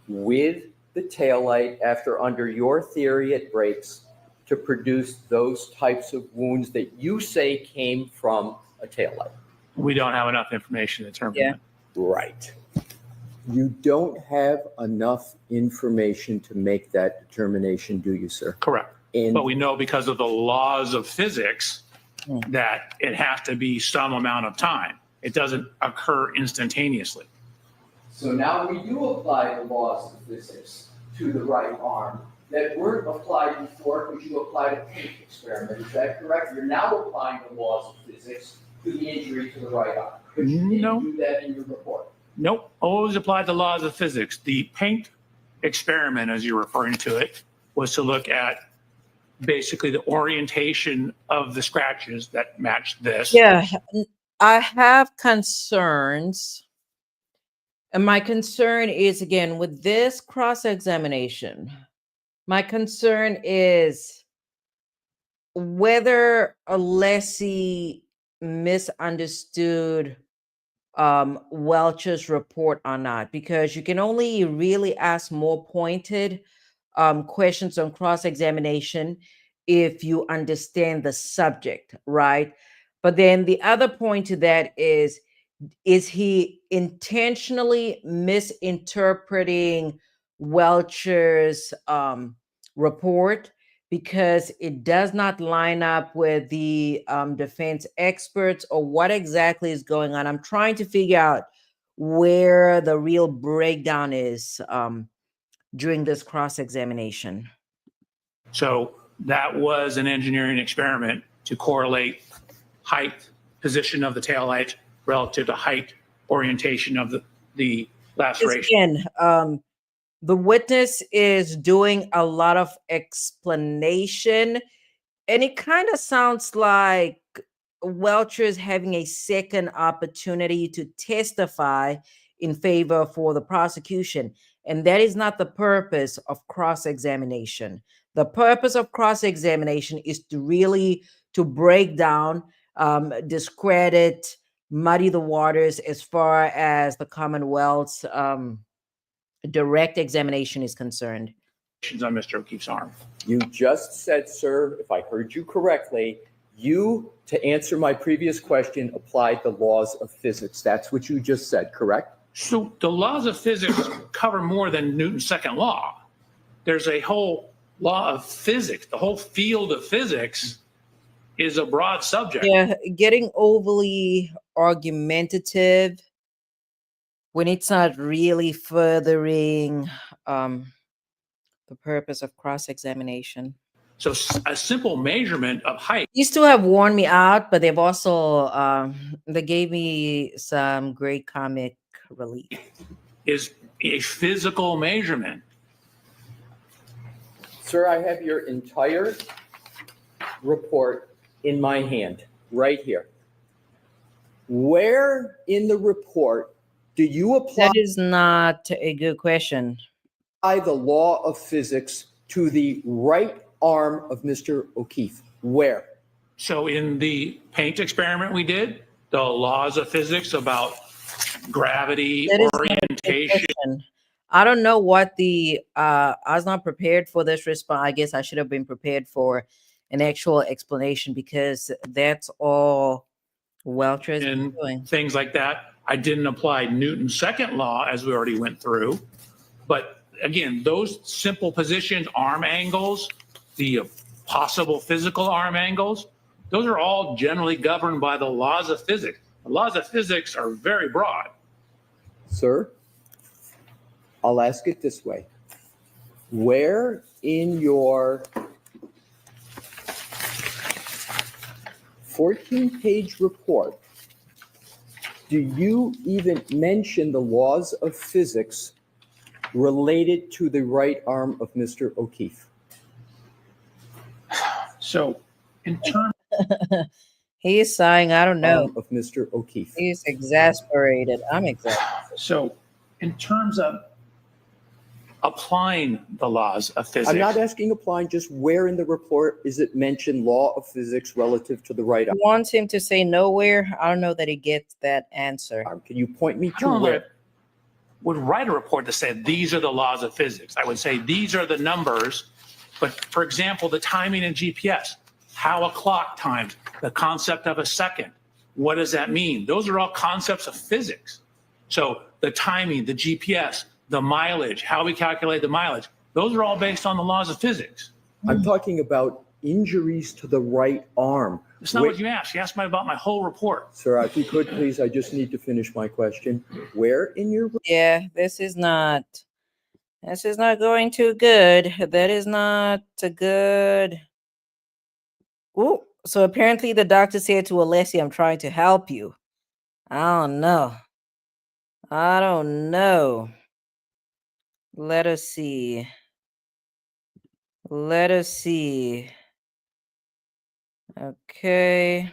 with the taillight after, under your theory, it breaks to produce those types of wounds that you say came from a taillight? We don't have enough information to determine Yeah. that. Right. You don't have enough information to make that determination, do you, sir? Correct. And But we know because of the laws of physics Hmm. that it has to be some amount of time. It doesn't occur instantaneously. so now we do apply the laws of physics to the right arm that weren't applied before because you applied a paint experiment. Is that correct? You're now applying the laws of physics to the injury to the right arm. Because you didn't No. do that in your report. Nope, always applied the laws of physics. The paint experiment, as you're referring to it, was to look at basically the orientation of the scratches that match this. Yeah, I have concerns. And my concern is, again, with this cross-examination, my concern is whether Alessi misunderstood Welch's report or not, because you can only really ask more pointed questions on cross-examination if you understand the subject, right? But then the other point to that is he intentionally misinterpreting Welch's report because it does not line up with the defense experts, or what exactly is going on? I'm trying to figure out where the real breakdown is during this cross-examination. So that was an engineering experiment to correlate height, position of the taillight relative to height, orientation of the laceration. Again, the witness is doing a lot of explanation, and it kind of sounds like Welcher is having a second opportunity to testify in favor for the prosecution. And that is not the purpose of cross-examination. The purpose of cross-examination is to really to break down, discredit, muddy the waters as far as the Commonwealth's direct examination is concerned. On Mr. O'Keefe's arm. You just said, sir, if I heard you correctly, you, to answer my previous question, applied the laws of physics. That's what you just said, correct? So the laws of physics cover more than Newton's second law. There's a whole law of physics. The whole field of physics is a broad subject. Yeah, getting overly argumentative when it's not really furthering the purpose of cross-examination. So a simple measurement of height These two have worn me out, but they've also they gave me some great comic relief. is a physical measurement. Sir, I have your entire report in my hand, right here. Where in the report do you apply That is not a good question. the law of physics to the right arm of Mr. O'Keefe? Where? So in the paint experiment we did, the laws of physics about gravity, That is not a good orientation. question. I don't know what the I was not prepared for this response. I guess I should have been prepared for an actual explanation because that's all Welcher is And doing. things like that. I didn't apply Newton's second law as we already went through. But again, those simple positions, arm angles, the possible physical arm angles, those are all generally governed by the laws of physics. The laws of physics are very broad. Sir, I'll ask it this way. Where in your 14-page report do you even mention the laws of physics related to the right arm of Mr. O'Keefe? So in terms He is sighing. I don't know. Arm of Mr. O'Keefe. He's exasperated. I'm exasperated. So in terms of applying the laws of physics. I'm not asking applying, just where in the report is it mentioned law of physics relative to the right He arm? wants him to say nowhere. I don't know that he gets that answer. Can you point me I to don't know where? that I would write a report that said these are the laws of physics. I would say these are the numbers. But for example, the timing in GPS, how a clock times, the concept of a second. What does that mean? Those are all concepts of physics. So the timing, the GPS, the mileage, how we calculate the mileage, those are all based on the laws of physics. I'm talking about injuries to the right arm. That's not what you asked. You asked me about my whole report. Sir, if you could, please, I just need to finish my question. Where in your Yeah, this is not going too good. That is not a good. Ooh, so apparently the doctor said to Alessi, I'm trying to help you. I don't know. Let us see. Okay.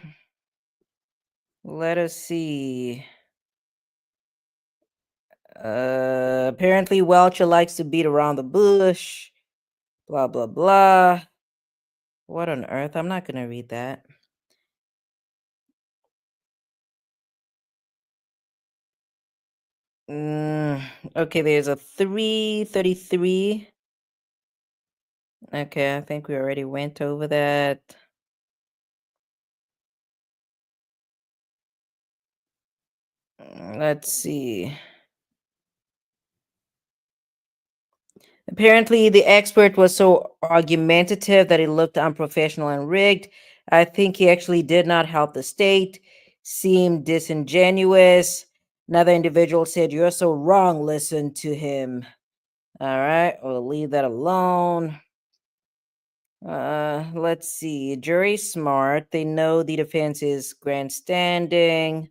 Let us see. Apparently Welcher likes to beat around the bush. Blah, blah, blah. What on earth? I'm not going to read that. Okay, there's a 333. Okay, I think we already went over that. Let's see. Apparently, the expert was so argumentative that it looked unprofessional and rigged. I think he actually did not help the state, seemed disingenuous. Another individual said, You're so wrong, listen to him. All right, we'll leave that alone. Let's see. Jury's smart. They know the defense is grandstanding.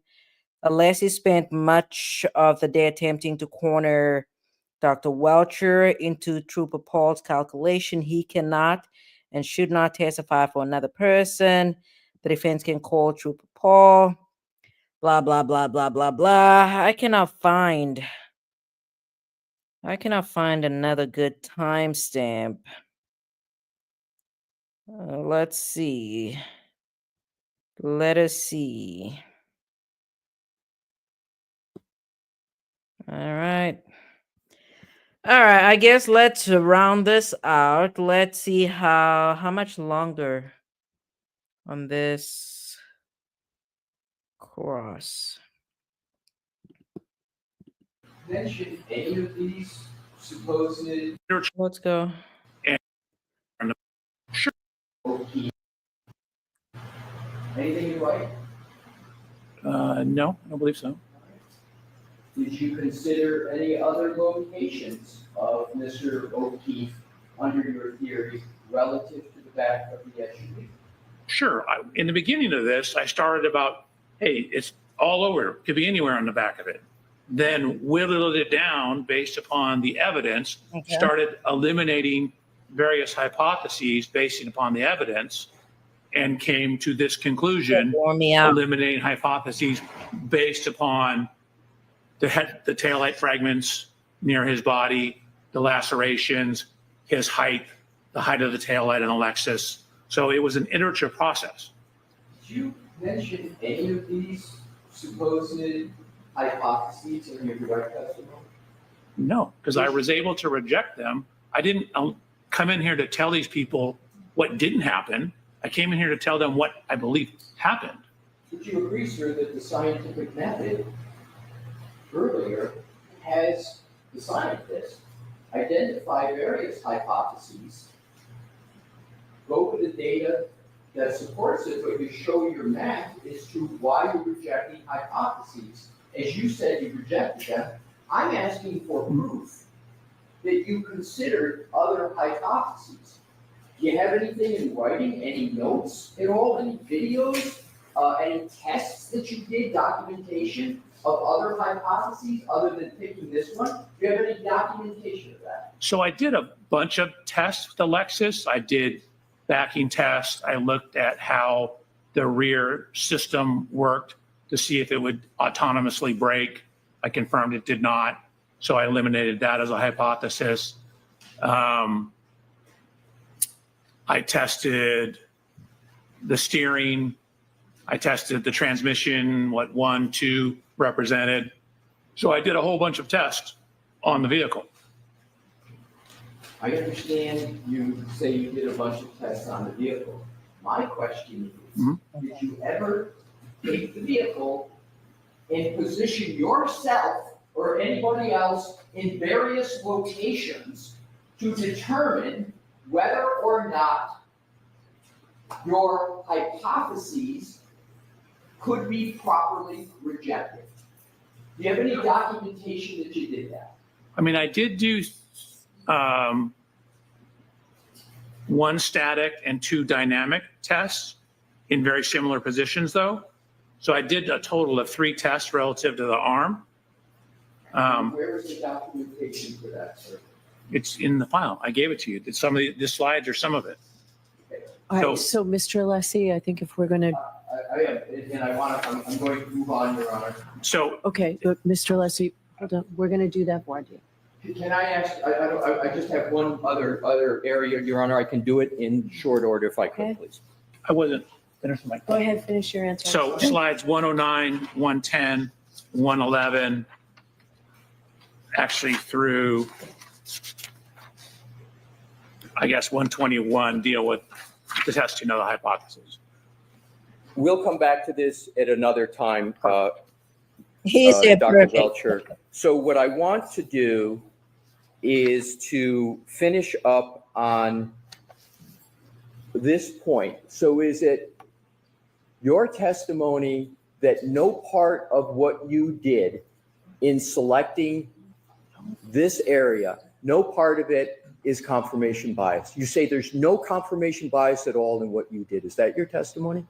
Alessi spent much of the day attempting to corner Dr. Welcher into Trooper Paul's calculation. He cannot and should not testify for another person. The defense can call Trooper Paul. Blah, blah, blah, blah, blah, blah. I cannot find another good timestamp. Let's see. Let us see. All right. All right, I guess let's round this out. Let's see how much longer on this cross. Mention any of these supposed Let's go. O'Keefe. Anything you write? No, I don't believe so. Did you consider any other locations of Mr. O'Keefe under your theory relative to the back of the SUV? Sure. In the beginning of this, I started about, hey, it's all over. Could be anywhere on the back of it. Then whittled it down based upon the evidence, Okay. started eliminating various hypotheses based upon the evidence, and came to this conclusion, Warm me out. eliminating hypotheses based upon the taillight fragments near his body, the lacerations, his height, the height of the taillight in a Lexus. So it was an iterative process. Did you mention any of these supposed hypotheses in your direct testimony? No, because I was able to reject them. I didn't come in here to tell these people what didn't happen. I came in here to tell them what I believe happened. Would you agree, sir, that the scientific method earlier has the scientists identify various hypotheses, go with the data that supports it, but you show your math as to why you're rejecting hypotheses. As you said, you rejected them. I'm asking for proof that you considered other hypotheses. Do you have anything in writing, any notes at all, any videos, any tests that you did, documentation of other hypotheses other than picking this one? Do you have any documentation of that? So I did a bunch of tests with the Lexus. I did backing tests. I looked at how the rear system worked to see if it would autonomously brake. I confirmed it did not. So I eliminated that as a hypothesis. I tested the steering. I tested the transmission, what 1, 2 represented. So I did a whole bunch of tests on the vehicle. I understand you say you did a bunch of tests on the vehicle. My question is, did you ever take the vehicle and position yourself or anybody else in various locations to determine whether or not your hypotheses could be properly rejected? Do you have any documentation that you did that? I mean, I did do 1 static and 2 dynamic tests in very similar positions, though. So I did a total of 3 tests relative to the arm. Where is the documentation for that, sir? It's in the file. I gave it to you. Did some of the slides or some of it? All right, so Mr. Alessi, I think if we're going to, I am, and I'm going to move on, Your Honor. So okay, but Mr. Alessi, hold on, we're going to do that for you. Can I ask, I just have one other area, Your Honor. I can do it in short order if I Okay. could, please. I wasn't finished my. Go ahead, finish your answer. So slides 109, 110, 111, actually through, I guess, 121 deal with the testing of the hypothesis. We'll come back to this at another time, He said Dr. perfect. Welcher. So what I want to do is to finish up on this point. So is it your testimony that no part of what you did in selecting this area, no part of it is confirmation bias? You say there's no confirmation bias at all in what you did. Is that your testimony?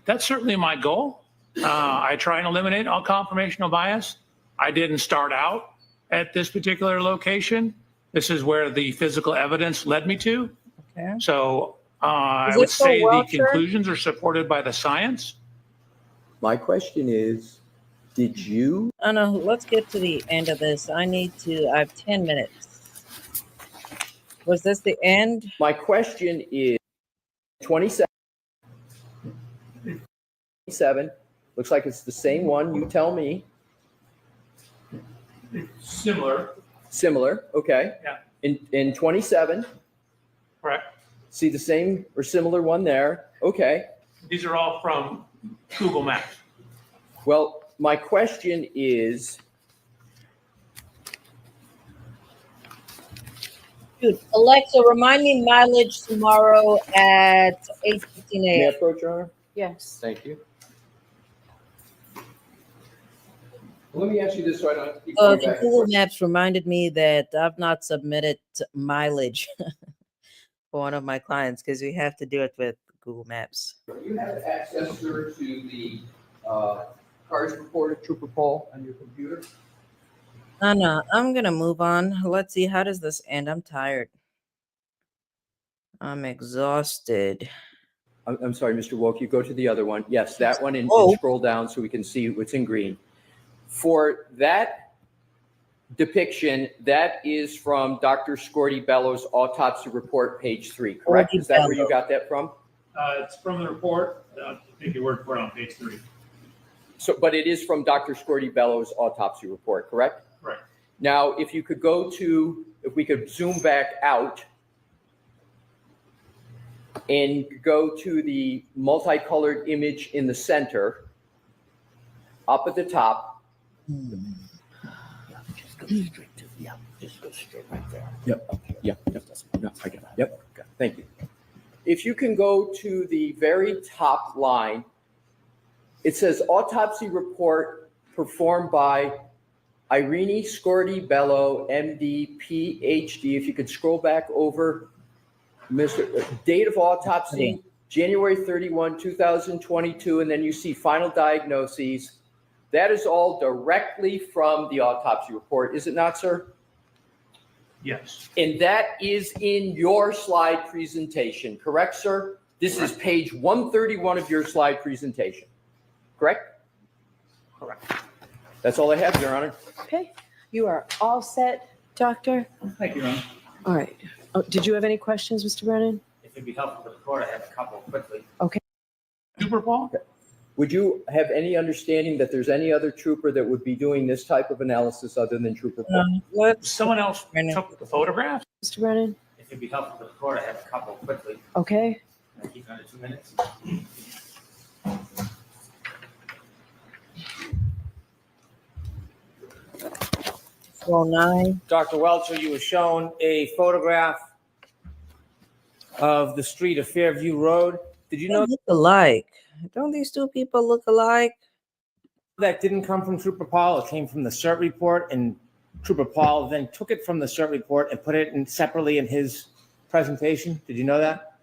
That's certainly my goal. I try and eliminate all confirmational bias. I didn't start out at this particular location. This is where the physical evidence led me to. Okay. So I Is would it so say the Welcher? conclusions are supported by the science. My question is, did you? Oh no, let's get to the end of this. I have 10 minutes. Was this the end? My question is 27. 7, looks like it's the same one, you tell me. Similar, Similar, okay. Yeah. In 27, correct? see the same or similar one there, okay. These are all from Google Maps. Well, my question is, Dude, Alexa, remind me mileage tomorrow at 8:15 may I a.m. approach, Your Honor? Yes. Thank you. Let me ask you this so I don't have to keep Oh, going back and Google forth. Maps reminded me that I've not submitted mileage for one of my clients because we have to do it with Google Maps. You have access, sir, to the cars report of Trooper Paul on your computer? Anna, I'm gonna move on. Let's see, how does this end? I'm tired. I'm exhausted. I'm sorry, Mr. Woke, you go to the other one. Yes, that one, and Oh. scroll down so we can see what's in green. For that depiction, that is from Dr. Scorty Bellows' autopsy report, page 3, correct? Scorty Is that where you Bellows. got that from? It's from the report. Take your word for it on page 3. So, but it is from Dr. Scorty Bellows' autopsy report, correct? Right. Now, if you could go to, if we could zoom back out and go to the multicolored image in the center, up at the top. Just go straight to, just go straight right there. Yep. Yep. I get it. Yep. Thank you. If you can go to the very top line, it says autopsy report performed by Irene Scorty Bello, MD, PhD. If you could scroll back over, Mr. Date of autopsy, January 31, 2022, and then you see final diagnoses. That is all directly from the autopsy report, is it not, sir? Yes. And that is in your slide presentation, correct, sir? This is page 131 of your slide presentation, correct? Correct. That's all I have, Your Honor. Okay, you are all set, Doctor? Thank you, Ron. All right. Oh, did you have any questions, Mr. Brennan? If it'd be helpful for the court, I have a couple quickly. Super Paul? Would you have any understanding that there's any other trooper that would be doing this type of analysis other than Trooper Paul? Let's Someone else Brennan. took the photograph? Mr. Brennan? If it'd be helpful for the court, I have a couple quickly. Okay, Can I keep it under 2 minutes? roll 9. Dr. Welcher, you were shown a photograph of the street of Fairview Road. Did you They know look alike. Don't these two people look alike? that didn't come from Trooper Paul? It came from the CERT report, and Trooper Paul then took it from the CERT report and put it in separately in his presentation. Did you know that?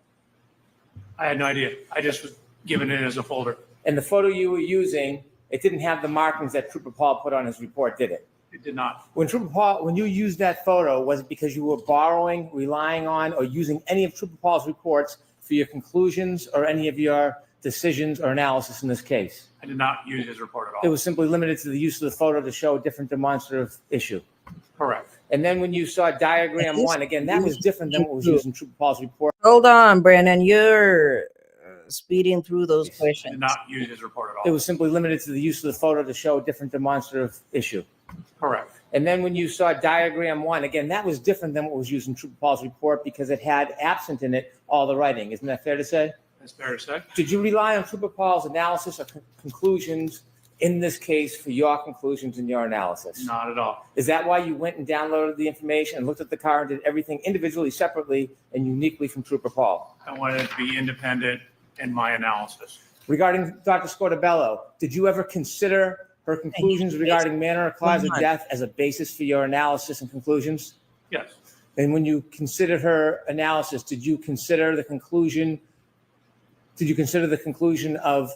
I had no idea. I just was given it as a folder. And the photo you were using, it didn't have the markings that Trooper Paul put on his report, did it? It did not. When you used that photo, was it because you were borrowing, relying on, or using any of Trooper Paul's reports for your conclusions or any of your decisions or analysis in this case? I did not use his report at all. It was simply limited to the use of the photo to show a different demonstrative issue. Correct. And then when you saw diagram 1, again, that was different than what was used in Trooper Paul's report. Hold on, Brandon. You're speeding through those I questions. did not use his report at all. It was simply limited to the use of the photo to show a different demonstrative issue. Correct. And then when you saw diagram 1, again, that was different than what was used in Trooper Paul's report because it had absent in it all the writing. Isn't that fair to say? That's fair to say. Did you rely on Trooper Paul's analysis or conclusions in this case for your conclusions and your analysis? Not at all. Is that why you went and downloaded the information and looked at the car and did everything individually, separately, and uniquely from Trooper Paul? I wanted it to be independent in my analysis. Regarding Dr. Scortabello, did you ever consider her conclusions regarding manner or cause of death as a basis for your analysis and conclusions? Yes. And when you considered her analysis, did you consider the conclusion of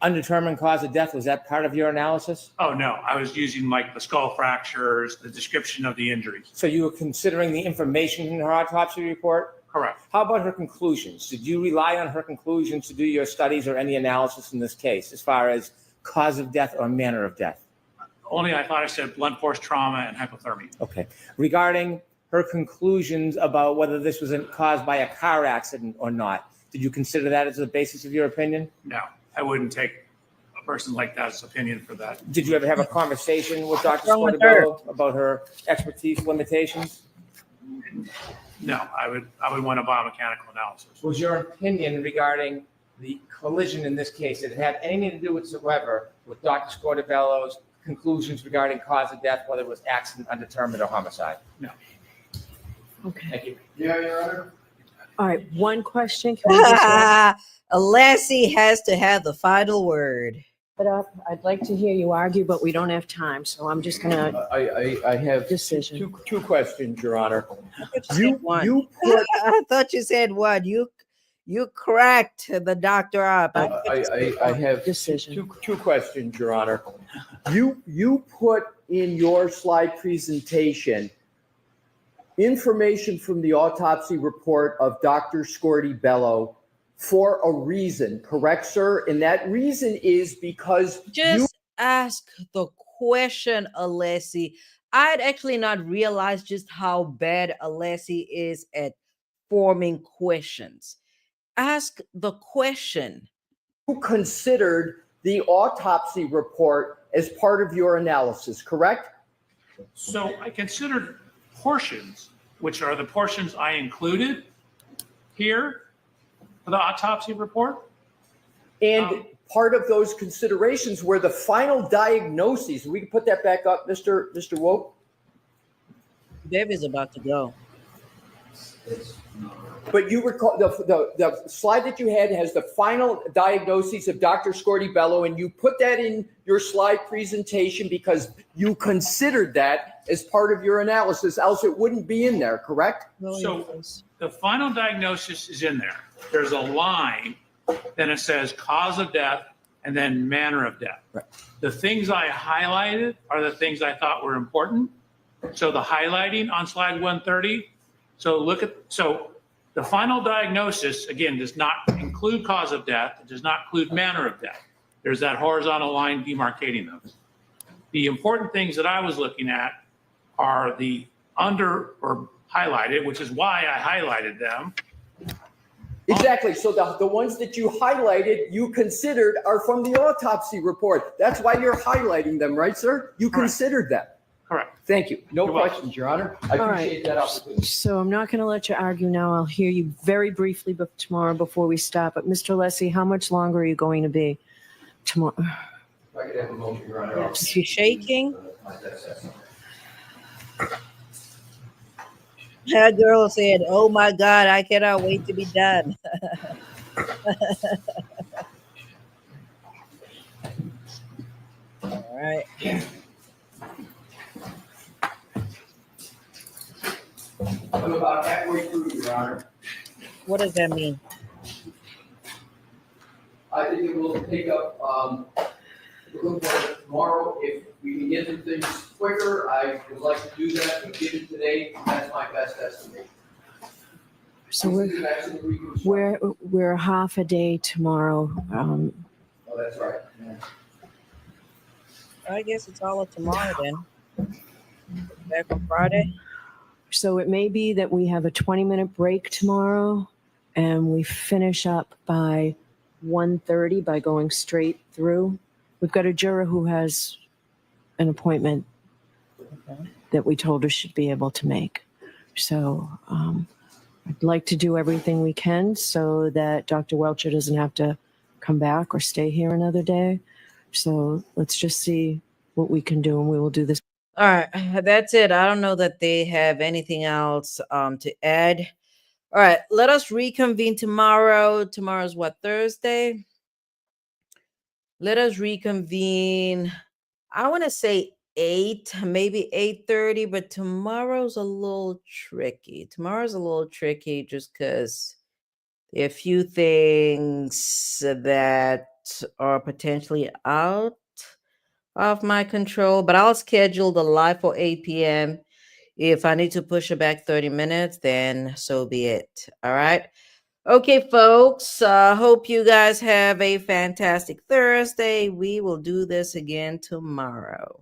undetermined cause of death? Was that part of your analysis? Oh, no. I was using like the skull fractures, the description of the injuries. So you were considering the information in her autopsy report? Correct. How about her conclusions? Did you rely on her conclusions to do your studies or any analysis in this case as far as cause of death or manner of death? Only I thought I said blunt force trauma and hypothermia. Okay. Regarding her conclusions about whether this was caused by a car accident or not, did you consider that as the basis of your opinion? No, I wouldn't take person like that's opinion for that. Did you ever have a conversation with Dr. wrong with her? Scotabello about her expertise limitations? No, I would want a biomechanical analysis. Was your opinion regarding the collision in this case, did it have anything to do whatsoever with Dr. Scotabello's conclusions regarding cause of death, whether it was accident, undetermined, or homicide? Okay. Thank you. Yeah, Your Honor. All right, one question. Can we just wrap Lassie has to have the final word. it up? I'd like to hear you argue, but we don't have time, so I'm just gonna I have decision. two questions, Your Honor. You put, I thought you said one. You cracked the doctor up. I have Decision. two questions, Your Honor. You put in your slide presentation information from the autopsy report of Dr. Scotabello for a reason, correct, sir? And that reason is because Just ask the question, Alessi. I'd actually not realized just how bad Alessi is at forming questions. Ask the question. you considered the autopsy report as part of your analysis, correct? So I considered portions, which are the portions I included here for the autopsy report. And part of those considerations were the final diagnoses. We can put that back up, Mr. Woke. David's about to go. But you recall the slide that you had has the final diagnoses of Dr. Scotabello, and you put that in your slide presentation because you considered that as part of your analysis, else it wouldn't be in there, correct? So the final diagnosis is in there. There's a line, then it says cause of death, and then manner of death. Right. The things I highlighted are the things I thought were important. So the highlighting on slide 130. So the final diagnosis, again, does not include cause of death. It does not include manner of death. There's that horizontal line demarcating those. The important things that I was looking at are the under or highlighted, which is why I highlighted them. Exactly. So the ones that you highlighted, you considered are from the autopsy report. That's why you're highlighting them, right, sir? You Correct. considered them. Correct. Thank you. No You're welcome. questions, Your Honor. I All right. appreciate that opportunity. So I'm not going to let you argue now. I'll hear you very briefly tomorrow before we stop. But Mr. Lessie, how much longer are you going to be tomorrow? If I could have a motion, Your Honor. You shaking? That girl said, "Oh my God, I cannot wait to be done." All right. I'm about halfway through, Your Honor. What does that mean? I think it will take up, look for it tomorrow. If we can get through things quicker, I would like to do that, but given today, that's my best estimate. So we're half a day tomorrow. Oh, that's right. I guess it's all of tomorrow then. Back on Friday. So it may be that we have a 20-minute break tomorrow and we finish up by 1:30 by going straight through. We've got a juror who has an appointment that we told her she'd be able to make. So I'd like to do everything we can so that Dr. Welcher doesn't have to come back or stay here another day. So let's just see what we can do, and we will do this. All right, that's it. I don't know that they have anything else to add. All right, let us reconvene tomorrow. Tomorrow's what, Thursday? Let us reconvene. I want to say 8, maybe 8:30, but tomorrow's a little tricky. Tomorrow's a little tricky just because there are a few things that are potentially out of my control, but I'll schedule the live for 8 p.m. If I need to push it back 30 minutes, then so be it. All right. Okay, folks. Hope you guys have a fantastic Thursday. We will do this again tomorrow.